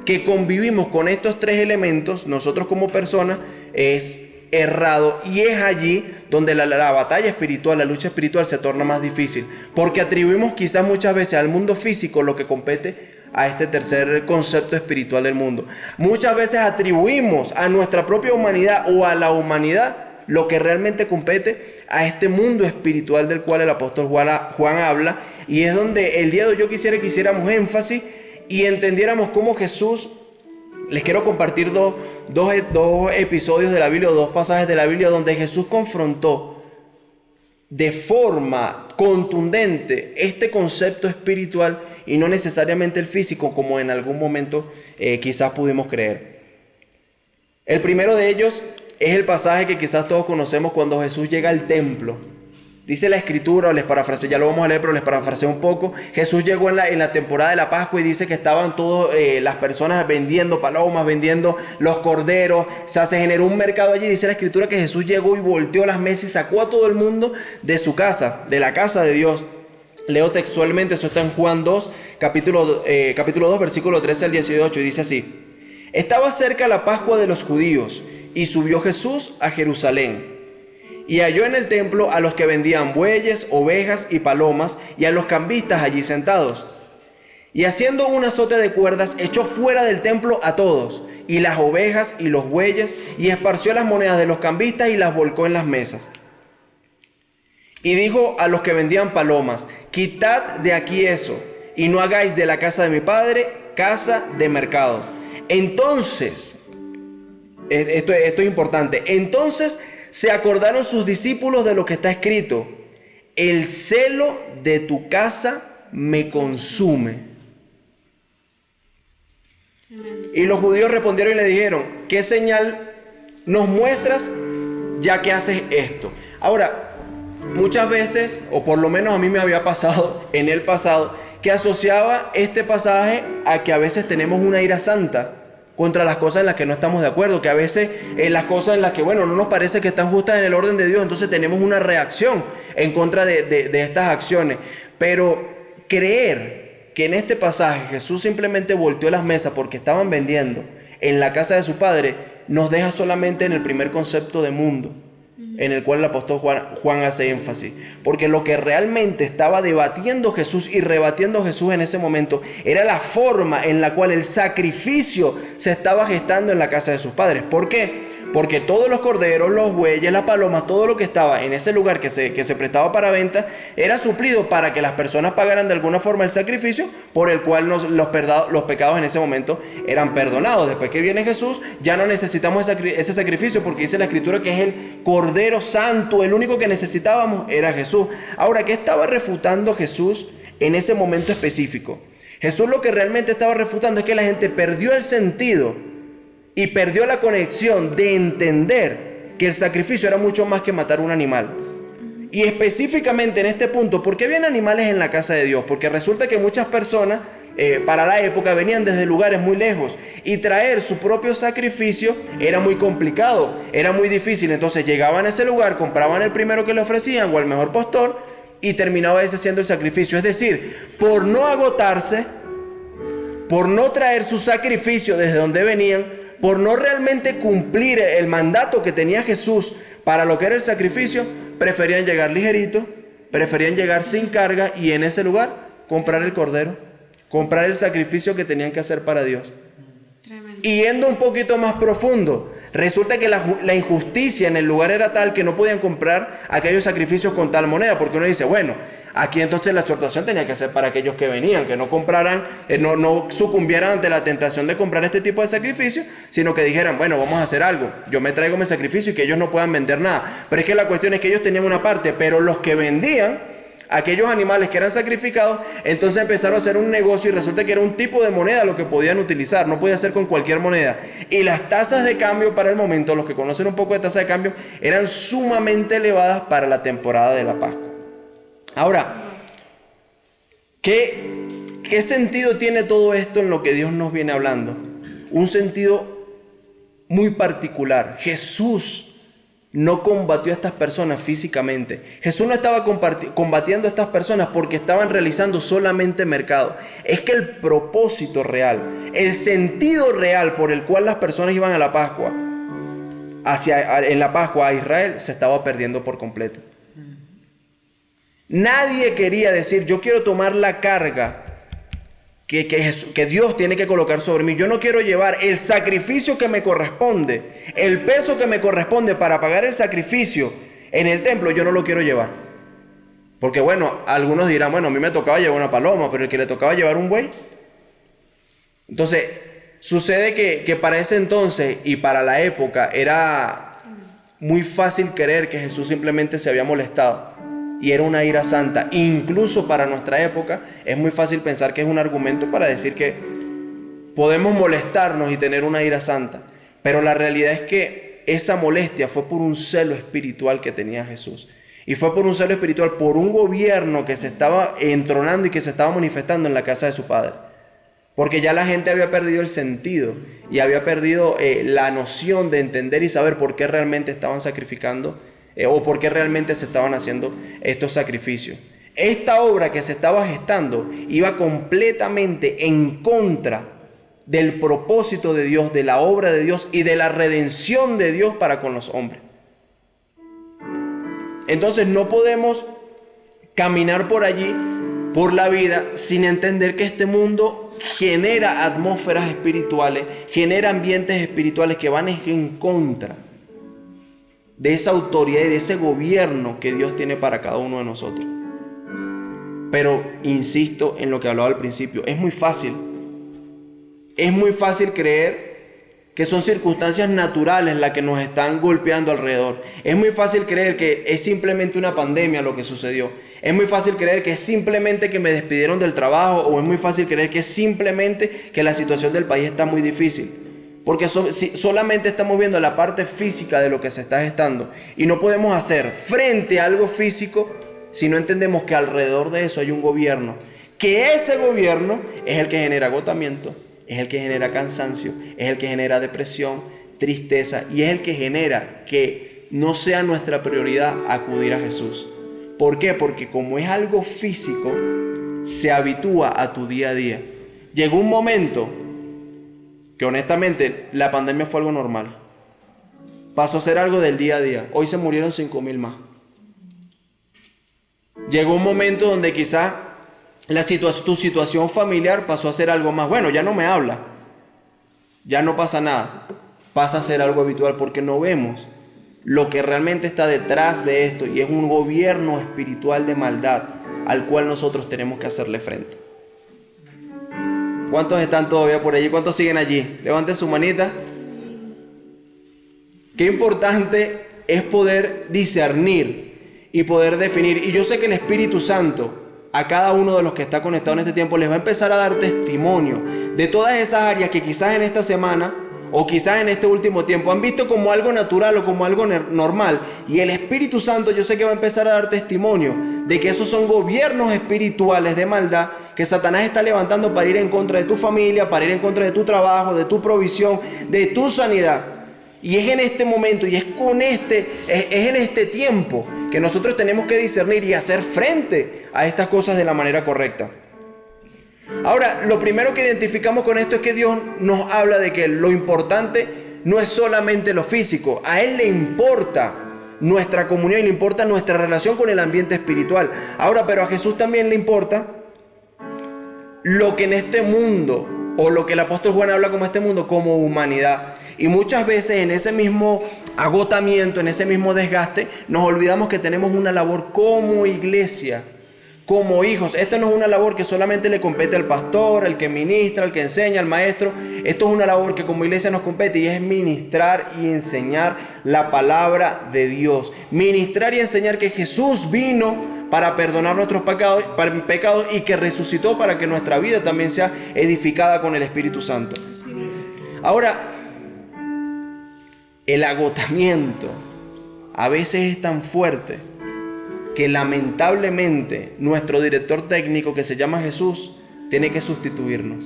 que convivimos con estos tres elementos, nosotros como personas, es errado. Y es allí donde la batalla espiritual, la lucha espiritual se torna más difícil. Porque atribuimos quizás muchas veces al mundo físico lo que compete a este tercer concepto espiritual del mundo. Muchas veces atribuimos a nuestra propia humanidad o a la humanidad lo que realmente compete a este mundo espiritual del cual el apóstol Juan habla, y es donde el día de hoy yo quisiera que hiciéramos énfasis y entendiéramos cómo Jesús. Les quiero compartir dos episodios de la Biblia, dos pasajes de la Biblia donde Jesús confrontó de forma contundente este concepto espiritual y no necesariamente el físico, como en algún momento quizás pudimos creer. El primero de ellos es el pasaje que quizás todos conocemos cuando Jesús llega al templo. Dice la escritura, les parafraseo, ya lo vamos a leer, pero les parafraseo un poco. Jesús llegó en la temporada de la Pascua y dice que estaban todas las personas vendiendo palomas, vendiendo los corderos. O sea, se generó un mercado allí. Dice la escritura que Jesús llegó y volteó las mesas y sacó a todo el mundo de su casa, de la casa de Dios. Leo textualmente, eso está en Juan 2, capítulo 2, versículo 13 al 18, y dice así: Estaba cerca la Pascua de los judíos, y subió Jesús a Jerusalén. Y halló en el templo a los que vendían bueyes, ovejas y palomas, y a los cambistas allí sentados. Y haciendo un azote de cuerdas, echó fuera del templo a todos, y las ovejas y los bueyes, y esparció las monedas de los cambistas y las volcó en las mesas. Y dijo a los que vendían palomas: Quitad de aquí eso, y no hagáis de la casa de mi padre casa de mercado. Entonces, esto es importante, entonces se acordaron sus discípulos de lo que está escrito: el celo de tu casa me consume. Y los judíos respondieron y le dijeron: ¿qué señal nos muestras ya que haces esto? Ahora, muchas veces, o por lo menos a mí me había pasado en el pasado, que asociaba este pasaje a que a veces tenemos una ira santa contra las cosas en las que no estamos de acuerdo, que a veces las cosas en las que, bueno, no nos parece que están justas en el orden de Dios, entonces tenemos una reacción en contra de estas acciones. Pero creer que en este pasaje Jesús simplemente volteó las mesas porque estaban vendiendo en la casa de su padre, nos deja solamente en el primer concepto de mundo, en el cual el apóstol Juan hace énfasis. Porque lo que realmente estaba debatiendo Jesús y rebatiendo Jesús en ese momento era la forma en la cual el sacrificio se estaba gestando en la casa de sus padres. ¿Por qué? Porque todos los corderos, los bueyes, las palomas, todo lo que estaba en ese lugar que se prestaba para venta, era suplido para que las personas pagaran de alguna forma el sacrificio por el cual los pecados en ese momento eran perdonados. Después que viene Jesús, ya no necesitamos ese sacrificio, porque dice la Escritura que es el Cordero Santo. El único que necesitábamos era Jesús. Ahora, ¿qué estaba refutando Jesús en ese momento específico? Jesús lo que realmente estaba refutando es que la gente perdió el sentido y perdió la conexión de entender que el sacrificio era mucho más que matar un animal. Y específicamente en este punto, ¿por qué habían animales en la casa de Dios? Porque resulta que muchas personas para la época venían desde lugares muy lejos y traer su propio sacrificio era muy complicado, era muy difícil. Entonces llegaban a ese lugar, compraban el primero que le ofrecían o al mejor postor y terminaba ese siendo el sacrificio. Es decir, por no agotarse, por no traer su sacrificio desde donde venían, por no realmente cumplir el mandato que tenía Jesús para lo que era el sacrificio, preferían llegar ligerito, preferían llegar sin carga y en ese lugar comprar el cordero, comprar el sacrificio que tenían que hacer para Dios. Tremendo. Y yendo un poquito más profundo, resulta que la injusticia en el lugar era tal que no podían comprar aquellos sacrificios con tal moneda, porque uno dice, bueno, aquí entonces la exhortación tenía que ser para aquellos que venían, que no compraran, no sucumbieran ante la tentación de comprar este tipo de sacrificios, sino que dijeran, bueno, vamos a hacer algo, yo me traigo mi sacrificio y que ellos no puedan vender nada. Pero es que la cuestión es que ellos tenían una parte, pero los que vendían aquellos animales que eran sacrificados, entonces empezaron a hacer un negocio y resulta que era un tipo de moneda lo que podían utilizar, no podía ser con cualquier moneda. Y las tasas de cambio para el momento, los que conocen un poco de tasa de cambio, eran sumamente elevadas para la temporada de la Pascua. Ahora, ¿qué sentido tiene todo esto en lo que Dios nos viene hablando? Un sentido muy particular. Jesús no combatió a estas personas físicamente. Jesús no estaba combatiendo a estas personas porque estaban realizando solamente mercado. Es que el propósito real, el sentido real por el cual las personas iban a la Pascua, en la Pascua a Israel, se estaba perdiendo por completo. Nadie quería decir, yo quiero tomar la carga que Dios tiene que colocar sobre mí. Yo no quiero llevar el sacrificio que me corresponde, el peso que me corresponde para pagar el sacrificio en el templo, yo no lo quiero llevar. Porque bueno, algunos dirán, bueno, a mí me tocaba llevar una paloma, pero el que le tocaba llevar un buey. Entonces, sucede que para ese entonces y para la época era muy fácil creer que Jesús simplemente se había molestado. Y era una ira santa. Incluso para nuestra época es muy fácil pensar que es un argumento para decir que podemos molestarnos y tener una ira santa. Pero la realidad es que esa molestia fue por un celo espiritual que tenía Jesús. Y fue por un celo espiritual, por un gobierno que se estaba entronando y que se estaba manifestando en la casa de su padre. Porque ya la gente había perdido el sentido y había perdido la noción de entender y saber por qué realmente estaban sacrificando o por qué realmente se estaban haciendo estos sacrificios. Esta obra que se estaba gestando iba completamente en contra del propósito de Dios, de la obra de Dios y de la redención de Dios para con los hombres. Entonces no podemos caminar por allí, por la vida, sin entender que este mundo genera atmósferas espirituales, genera ambientes espirituales que van en contra de esa autoridad y de ese gobierno que Dios tiene para cada uno de nosotros. Pero insisto en lo que hablaba al principio, es muy fácil creer que son circunstancias naturales las que nos están golpeando alrededor. Es muy fácil creer que es simplemente una pandemia lo que sucedió. Es muy fácil creer que es simplemente que me despidieron del trabajo, o es muy fácil creer que es simplemente que la situación del país está muy difícil. Porque solamente estamos viendo la parte física de lo que se está gestando. Y no podemos hacer frente a algo físico si no entendemos que alrededor de eso hay un gobierno. Que ese gobierno es el que genera agotamiento, es el que genera cansancio, es el que genera depresión, tristeza, y es el que genera que no sea nuestra prioridad acudir a Jesús. ¿Por qué? Porque como es algo físico, se habitúa a tu día a día. Llegó un momento que honestamente la pandemia fue algo normal. Pasó a ser algo del día a día. Hoy se murieron 5,000 más. Llegó un momento donde quizás tu situación familiar pasó a ser algo más. Bueno, ya no me habla. Ya no pasa nada. Pasa a ser algo habitual porque no vemos lo que realmente está detrás de esto, y es un gobierno espiritual de maldad al cual nosotros tenemos que hacerle frente. ¿Cuántos están todavía por allí? ¿Cuántos siguen allí? Levanten su manita. Qué importante es poder discernir y poder definir. Y yo sé que el Espíritu Santo a cada uno de los que está conectado en este tiempo les va a empezar a dar testimonio de todas esas áreas que quizás en esta semana o quizás en este último tiempo han visto como algo natural o como algo normal. Y el Espíritu Santo yo sé que va a empezar a dar testimonio de que esos son gobiernos espirituales de maldad que Satanás está levantando para ir en contra de tu familia, para ir en contra de tu trabajo, de tu provisión, de tu sanidad. Y es en este momento y es en este tiempo que nosotros tenemos que discernir y hacer frente a estas cosas de la manera correcta. Ahora, lo primero que identificamos con esto es que Dios nos habla de que lo importante no es solamente lo físico. A Él le importa nuestra comunión y le importa nuestra relación con el ambiente espiritual. Ahora, pero a Jesús también le importa lo que en este mundo, o lo que el apóstol Juan habla como este mundo, como humanidad. Y muchas veces en ese mismo agotamiento, en ese mismo desgaste, nos olvidamos que tenemos una labor como iglesia, como hijos. Esta no es una labor que solamente le compete al pastor, al que ministra, al que enseña, al maestro. Esto es una labor que como iglesia nos compete, y es ministrar y enseñar la palabra de Dios. Ministrar y enseñar que Jesús vino para perdonar nuestros pecados y que resucitó para que nuestra vida también sea edificada con el Espíritu Santo.
Así es.
Ahora, el agotamiento a veces es tan fuerte que lamentablemente nuestro director técnico, que se llama Jesús, tiene que sustituirnos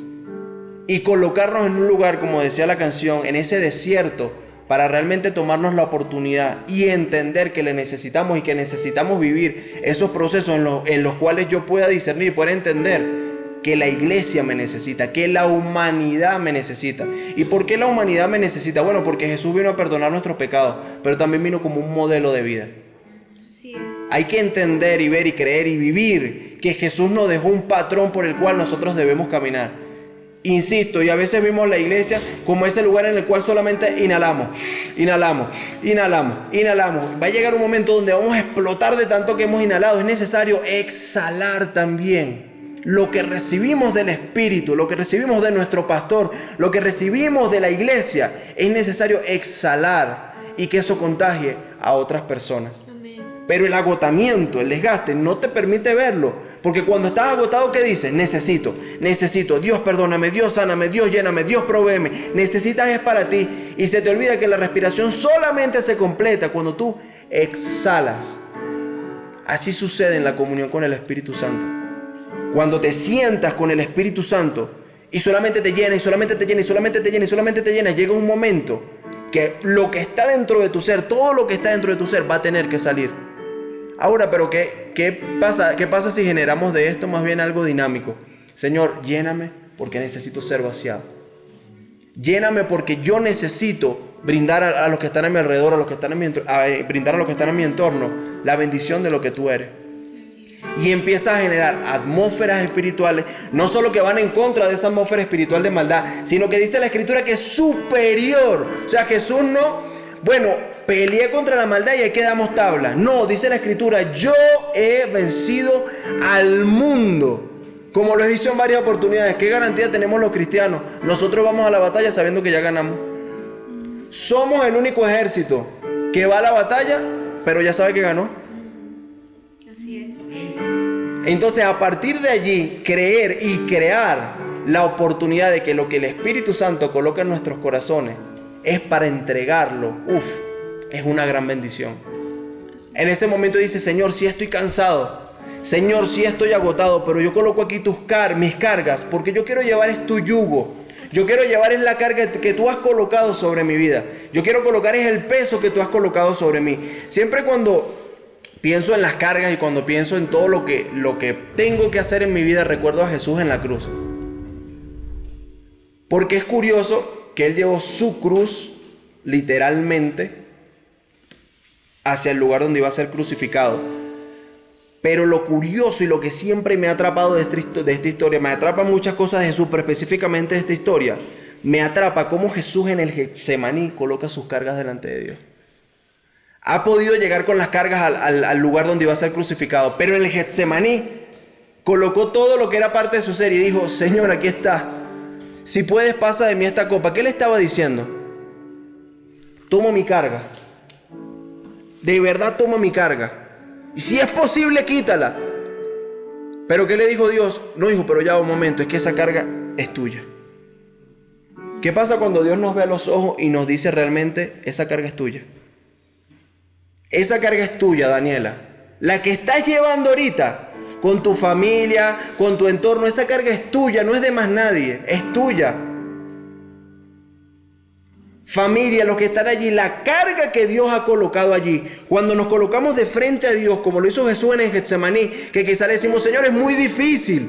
y colocarnos en un lugar, como decía la canción, en ese desierto, para realmente tomarnos la oportunidad y entender que le necesitamos y que necesitamos vivir esos procesos en los cuales yo pueda discernir y pueda entender que la iglesia me necesita, que la humanidad me necesita. ¿Y por qué la humanidad me necesita? Bueno, porque Jesús vino a perdonar nuestros pecados, pero también vino como un modelo de vida.
Así es.
Hay que entender y ver y creer y vivir que Jesús nos dejó un patrón por el cual nosotros debemos caminar. Insisto, y a veces vimos la iglesia como ese lugar en el cual solamente inhalamos. Va a llegar un momento donde vamos a explotar de tanto que hemos inhalado. Es necesario exhalar también. Lo que recibimos del Espíritu, lo que recibimos de nuestro pastor, lo que recibimos de la iglesia, es necesario exhalar y que eso contagie a otras personas.
Amén.
Pero el agotamiento, el desgaste, no te permite verlo. Porque cuando estás agotado, ¿qué dices? Necesito. Dios perdóname, Dios sáname, Dios lléname, Dios provéeme. Necesitas es para ti. Y se te olvida que la respiración solamente se completa cuando tú exhalas. Así sucede en la comunión con el Espíritu Santo. Cuando te sientas con el Espíritu Santo y solamente te llena, llega un momento que lo que está dentro de tu ser, todo lo que está dentro de tu ser va a tener que salir. Ahora, pero ¿qué pasa si generamos de esto más bien algo dinámico? Señor, lléname porque necesito ser vaciado. Lléname porque yo necesito brindar a los que están a mi alrededor, brindar a los que están en mi entorno la bendición de lo que tú eres. Y empieza a generar atmósferas espirituales, no solo que van en contra de esa atmósfera espiritual de maldad, sino que dice la Escritura que es superior. O sea, Jesús peleé contra la maldad y ahí quedamos tabla. No, dice la Escritura, yo he vencido al mundo. Como lo he dicho en varias oportunidades, ¿qué garantía tenemos los cristianos? Nosotros vamos a la batalla sabiendo que ya ganamos. Somos el único ejército que va a la batalla, pero ya sabe que ganó.
Así es.
Entonces, a partir de allí, creer y crear la oportunidad de que lo que el Espíritu Santo coloca en nuestros corazones es para entregarlo, es una gran bendición. En ese momento dice, Señor, sí estoy cansado, Señor, sí estoy agotado, pero yo coloco aquí mis cargas, porque yo quiero llevar tu yugo. Yo quiero llevar es la carga que tú has colocado sobre mi vida. Yo quiero colocar es el peso que tú has colocado sobre mí. Siempre cuando pienso en las cargas y cuando pienso en todo lo que tengo que hacer en mi vida, recuerdo a Jesús en la cruz. Porque es curioso que Él llevó su cruz literalmente hacia el lugar donde iba a ser crucificado. Pero lo curioso y lo que siempre me ha atrapado de esta historia, me atrapa muchas cosas de Jesús, pero específicamente de esta historia, me atrapa cómo Jesús en el Getsemaní coloca sus cargas delante de Dios. Ha podido llegar con las cargas al lugar donde iba a ser crucificado, pero en el Getsemaní colocó todo lo que era parte de su ser y dijo: Señor, aquí está. Si puedes, pasa de mí esta copa. ¿Qué le estaba diciendo? Toma mi carga. De verdad toma mi carga. Y si es posible, quítala. Pero ¿qué le dijo Dios? No, hijo, pero ya un momento, es que esa carga es tuya. ¿Qué pasa cuando Dios nos ve a los ojos y nos dice realmente, esa carga es tuya? Esa carga es tuya, Daniela. La que estás llevando ahorita, con tu familia, con tu entorno, esa carga es tuya, no es de más nadie, es tuya. Familia, los que están allí, la carga que Dios ha colocado allí, cuando nos colocamos de frente a Dios, como lo hizo Jesús en el Getsemaní, que quizás le decimos: Señor, es muy difícil,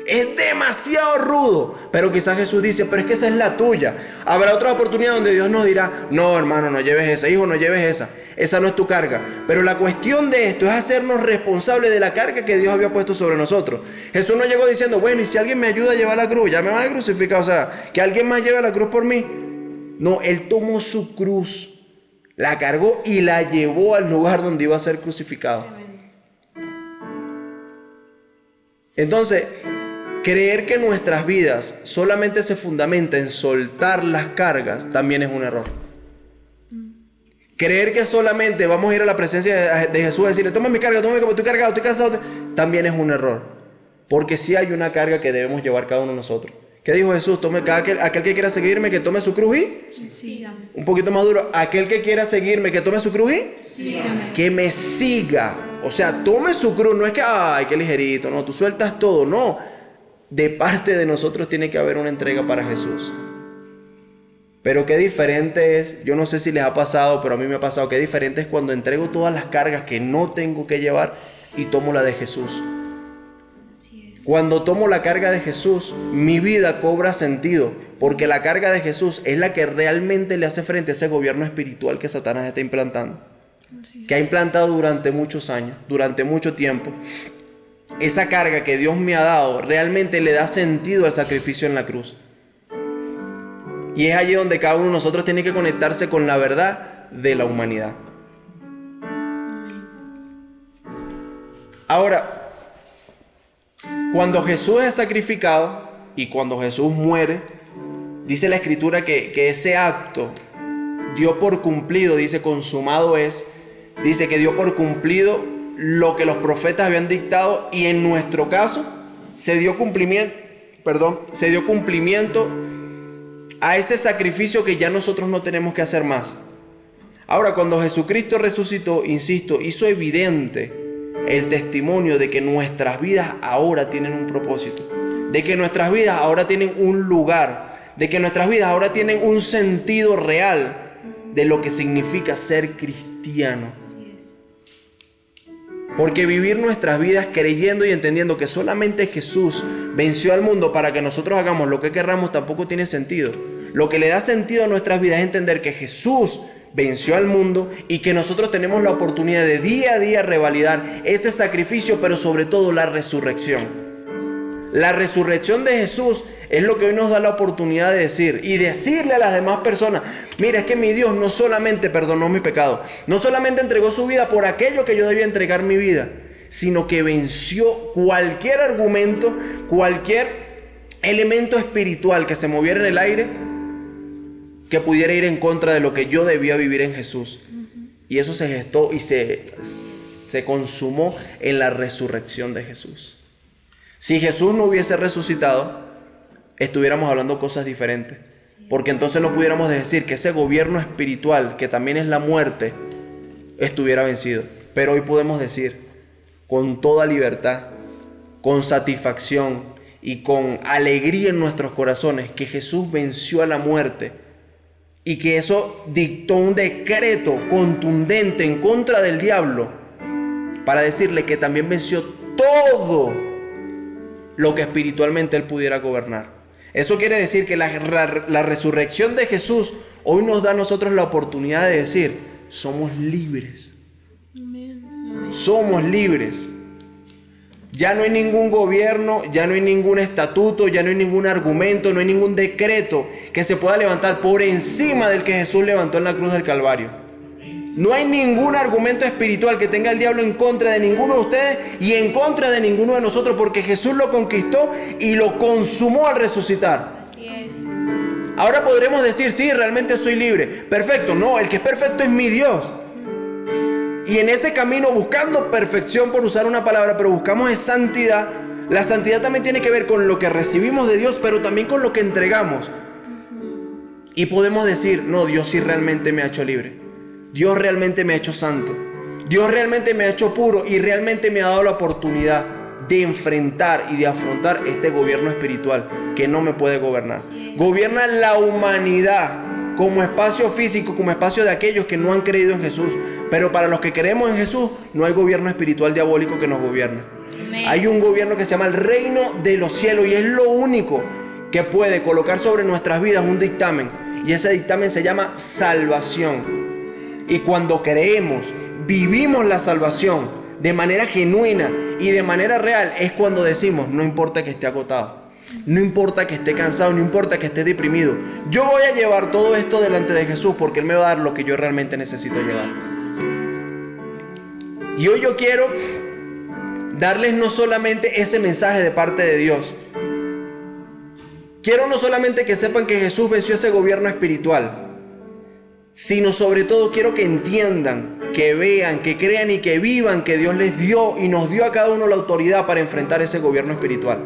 es demasiado rudo, pero quizás Jesús dice: pero es que esa es la tuya. Habrá otra oportunidad donde Dios nos dirá: no, hermano, no lleves esa, hijo, no lleves esa no es tu carga. Pero la cuestión de esto es hacernos responsables de la carga que Dios había puesto sobre nosotros. Jesús no llegó diciendo: bueno, y si alguien me ayuda a llevar la cruz, ya me van a crucificar, o sea, que alguien más lleve la cruz por mí. No, Él tomó su cruz, la cargó y la llevó al lugar donde iba a ser crucificado. Entonces, creer que nuestras vidas solamente se fundamenta en soltar las cargas también es un error. Creer que solamente vamos a ir a la presencia de Jesús y decirle: toma mi carga, estoy cargado, estoy cansado, también es un error. Porque sí hay una carga que debemos llevar cada uno de nosotros. ¿Qué dijo Jesús? Aquel que quiera seguirme, que tome su cruz y...
Sígame.
Un poquito más duro. Aquel que quiera seguirme, que tome su cruz y...
Sígame.
Que me siga. O sea, tome su cruz. No es que, ay, qué ligerito. No, tú sueltas todo. No. De parte de nosotros tiene que haber una entrega para Jesús. Pero qué diferente es, yo no sé si les ha pasado, pero a mí me ha pasado, qué diferente es cuando entrego todas las cargas que no tengo que llevar y tomo la de Jesús. Cuando tomo la carga de Jesús, mi vida cobra sentido, porque la carga de Jesús es la que realmente le hace frente a ese gobierno espiritual que Satanás está implantando, que ha implantado durante muchos años, durante mucho tiempo. Esa carga que Dios me ha dado realmente le da sentido al sacrificio en la cruz. Y es allí donde cada uno de nosotros tiene que conectarse con la verdad de la humanidad. Ahora, cuando Jesús es sacrificado y cuando Jesús muere, dice la Escritura que ese acto dio por cumplido, dice consumado es, dice que dio por cumplido lo que los profetas habían dictado y en nuestro caso se dio cumplimiento a ese sacrificio que ya nosotros no tenemos que hacer más. Ahora, cuando Jesucristo resucitó, insisto, hizo evidente el testimonio de que nuestras vidas ahora tienen un propósito, de que nuestras vidas ahora tienen un lugar, de que nuestras vidas ahora tienen un sentido real de lo que significa ser cristiano. Porque vivir nuestras vidas creyendo y entendiendo que solamente Jesús venció al mundo para que nosotros hagamos lo que querramos tampoco tiene sentido. Lo que le da sentido a nuestras vidas es entender que Jesús venció al mundo y que nosotros tenemos la oportunidad de día a día revalidar ese sacrificio, pero sobre todo la resurrección. La resurrección de Jesús es lo que hoy nos da la oportunidad de decir y decirle a las demás personas: mira, es que mi Dios no solamente perdonó mi pecado, no solamente entregó su vida por aquello que yo debía entregar mi vida, sino que venció cualquier argumento, cualquier elemento espiritual que se moviera en el aire que pudiera ir en contra de lo que yo debía vivir en Jesús. Y eso se gestó y se consumó en la resurrección de Jesús. Si Jesús no hubiese resucitado, estuviéramos hablando cosas diferentes. Porque entonces no pudiéramos decir que ese gobierno espiritual, que también es la muerte, estuviera vencido. Pero hoy podemos decir con toda libertad, con satisfacción y con alegría en nuestros corazones que Jesús venció a la muerte y que eso dictó un decreto contundente en contra del diablo para decirle que también venció todo lo que espiritualmente él pudiera gobernar. Eso quiere decir que la resurrección de Jesús hoy nos da a nosotros la oportunidad de decir, somos libres. Somos libres. Ya no hay ningún gobierno, ya no hay ningún estatuto, ya no hay ningún argumento, no hay ningún decreto que se pueda levantar por encima del que Jesús levantó en la cruz del Calvario. No hay ningún argumento espiritual que tenga el diablo en contra de ninguno de ustedes y en contra de ninguno de nosotros, porque Jesús lo conquistó y lo consumó al resucitar.
Así es.
Ahora podremos decir, sí, realmente soy libre. Perfecto, no, el que es perfecto es mi Dios. Y en ese camino, buscando perfección, por usar una palabra, pero buscamos es santidad. La santidad también tiene que ver con lo que recibimos de Dios, pero también con lo que entregamos. Y podemos decir, no, Dios sí realmente me ha hecho libre. Dios realmente me ha hecho santo. Dios realmente me ha hecho puro y realmente me ha dado la oportunidad de enfrentar y de afrontar este gobierno espiritual que no me puede gobernar. Gobierna la humanidad como espacio físico, como espacio de aquellos que no han creído en Jesús. Pero para los que creemos en Jesús, no hay gobierno espiritual diabólico que nos gobierne.
Amén.
Hay un gobierno que se llama el reino de los cielos y es lo único que puede colocar sobre nuestras vidas un dictamen. Y ese dictamen se llama salvación. Y cuando creemos, vivimos la salvación de manera genuina y de manera real, es cuando decimos, no importa que esté agotado. No importa que esté cansado, no importa que esté deprimido. Yo voy a llevar todo esto delante de Jesús porque Él me va a dar lo que yo realmente necesito llevar. Y hoy yo quiero darles no solamente ese mensaje de parte de Dios. Quiero no solamente que sepan que Jesús venció ese gobierno espiritual, sino sobre todo quiero que entiendan, que vean, que crean y que vivan que Dios les dio y nos dio a cada uno la autoridad para enfrentar ese gobierno espiritual.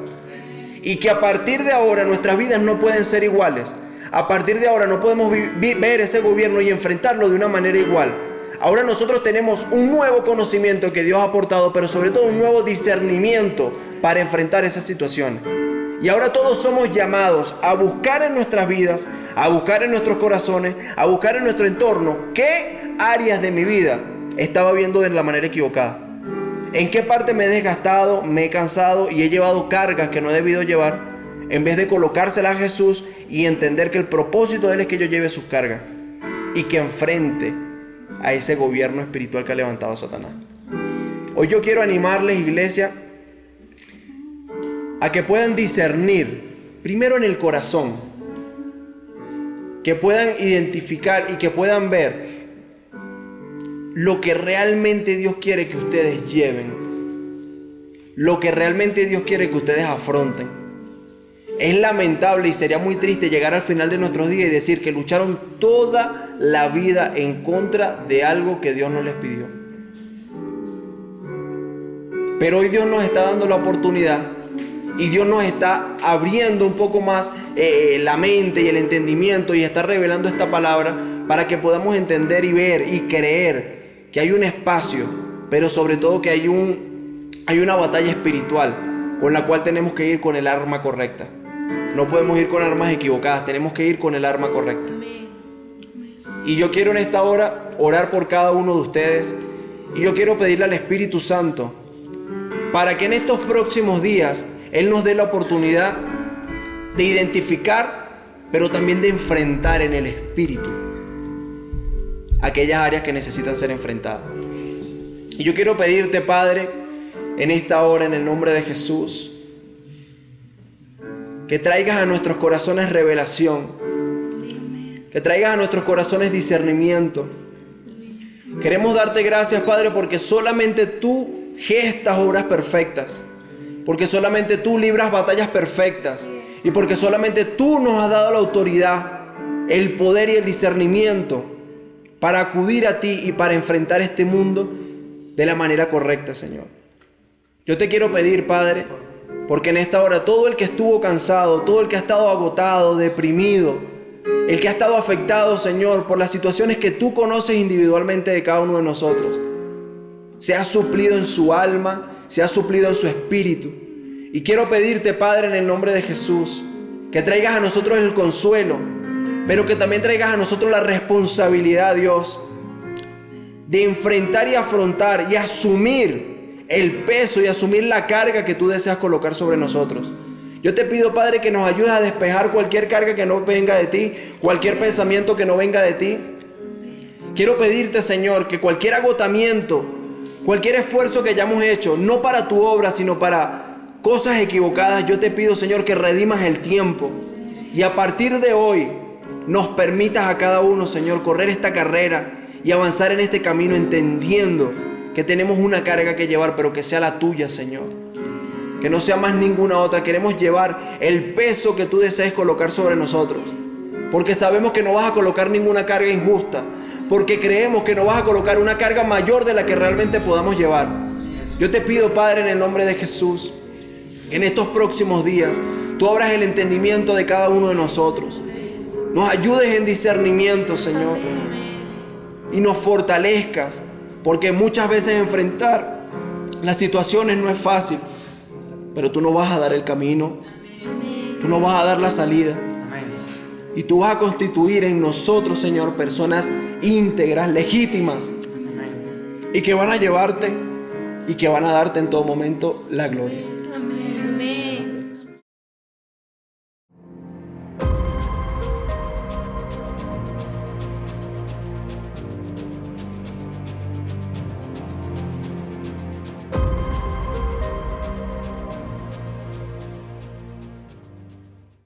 Y que a partir de ahora nuestras vidas no pueden ser iguales. A partir de ahora no podemos ver ese gobierno y enfrentarlo de una manera igual. Ahora nosotros tenemos un nuevo conocimiento que Dios ha aportado, pero sobre todo un nuevo discernimiento para enfrentar esa situación. Y ahora todos somos llamados a buscar en nuestras vidas, a buscar en nuestros corazones, a buscar en nuestro entorno qué áreas de mi vida estaba viendo de la manera equivocada. ¿En qué parte me he desgastado, me he cansado y he llevado cargas que no he debido llevar? En vez de colocárselas a Jesús y entender que el propósito de Él es que yo lleve sus cargas y que enfrente a ese gobierno espiritual que ha levantado Satanás. Hoy yo quiero animarles, iglesia, a que puedan discernir, primero en el corazón, que puedan identificar y que puedan ver lo que realmente Dios quiere que ustedes lleven, lo que realmente Dios quiere que ustedes afronten. Es lamentable y sería muy triste llegar al final de nuestros días y decir que lucharon toda la vida en contra de algo que Dios no les pidió. Pero hoy Dios nos está dando la oportunidad y Dios nos está abriendo un poco más la mente y el entendimiento y está revelando esta palabra para que podamos entender y ver y creer que hay un espacio, pero sobre todo que hay una batalla espiritual con la cual tenemos que ir con el arma correcta. No podemos ir con armas equivocadas, tenemos que ir con el arma correcta. Y yo quiero en esta hora orar por cada uno de ustedes y yo quiero pedirle al Espíritu Santo para que en estos próximos días Él nos dé la oportunidad de identificar, pero también de enfrentar en el Espíritu aquellas áreas que necesitan ser enfrentadas. Y yo quiero pedirte, Padre, en esta hora, en el nombre de Jesús, que traigas a nuestros corazones revelación, que traigas a nuestros corazones discernimiento. Queremos darte gracias, Padre, porque solamente tú gestas obras perfectas, porque solamente tú libras batallas perfectas y porque solamente tú nos has dado la autoridad, el poder y el discernimiento para acudir a ti y para enfrentar este mundo de la manera correcta, Señor. Yo te quiero pedir, Padre, porque en esta hora todo el que estuvo cansado, todo el que ha estado agotado, deprimido, el que ha estado afectado, Señor, por las situaciones que tú conoces individualmente de cada uno de nosotros, sea suplido en su alma, sea suplido en su espíritu. Y quiero pedirte, Padre, en el nombre de Jesús, que traigas a nosotros el consuelo, pero que también traigas a nosotros la responsabilidad, Dios, de enfrentar y afrontar y asumir el peso y asumir la carga que tú deseas colocar sobre nosotros. Yo te pido, Padre, que nos ayudes a despejar cualquier carga que no venga de ti, cualquier pensamiento que no venga de ti. Quiero pedirte, Señor, que cualquier agotamiento, cualquier esfuerzo que hayamos hecho, no para tu obra, sino para cosas equivocadas, yo te pido, Señor, que redimas el tiempo. Y a partir de hoy, nos permitas a cada uno, Señor, correr esta carrera y avanzar en este camino entendiendo que tenemos una carga que llevar, pero que sea la tuya, Señor. Que no sea más ninguna otra. Queremos llevar el peso que tú desees colocar sobre nosotros. Porque sabemos que no vas a colocar ninguna carga injusta. Porque creemos que no vas a colocar una carga mayor de la que realmente podamos llevar. Yo te pido, Padre, en el nombre de Jesús, que en estos próximos días tú abras el entendimiento de cada uno de nosotros. Nos ayudes en discernimiento, Señor. Y nos fortalezcas. Porque muchas veces enfrentar las situaciones no es fácil. Pero tú no vas a dar el camino. Tú no vas a dar la salida. Y tú vas a constituir en nosotros, Señor, personas íntegras, legítimas. Y que van a llevarte y que van a darte en todo momento la gloria.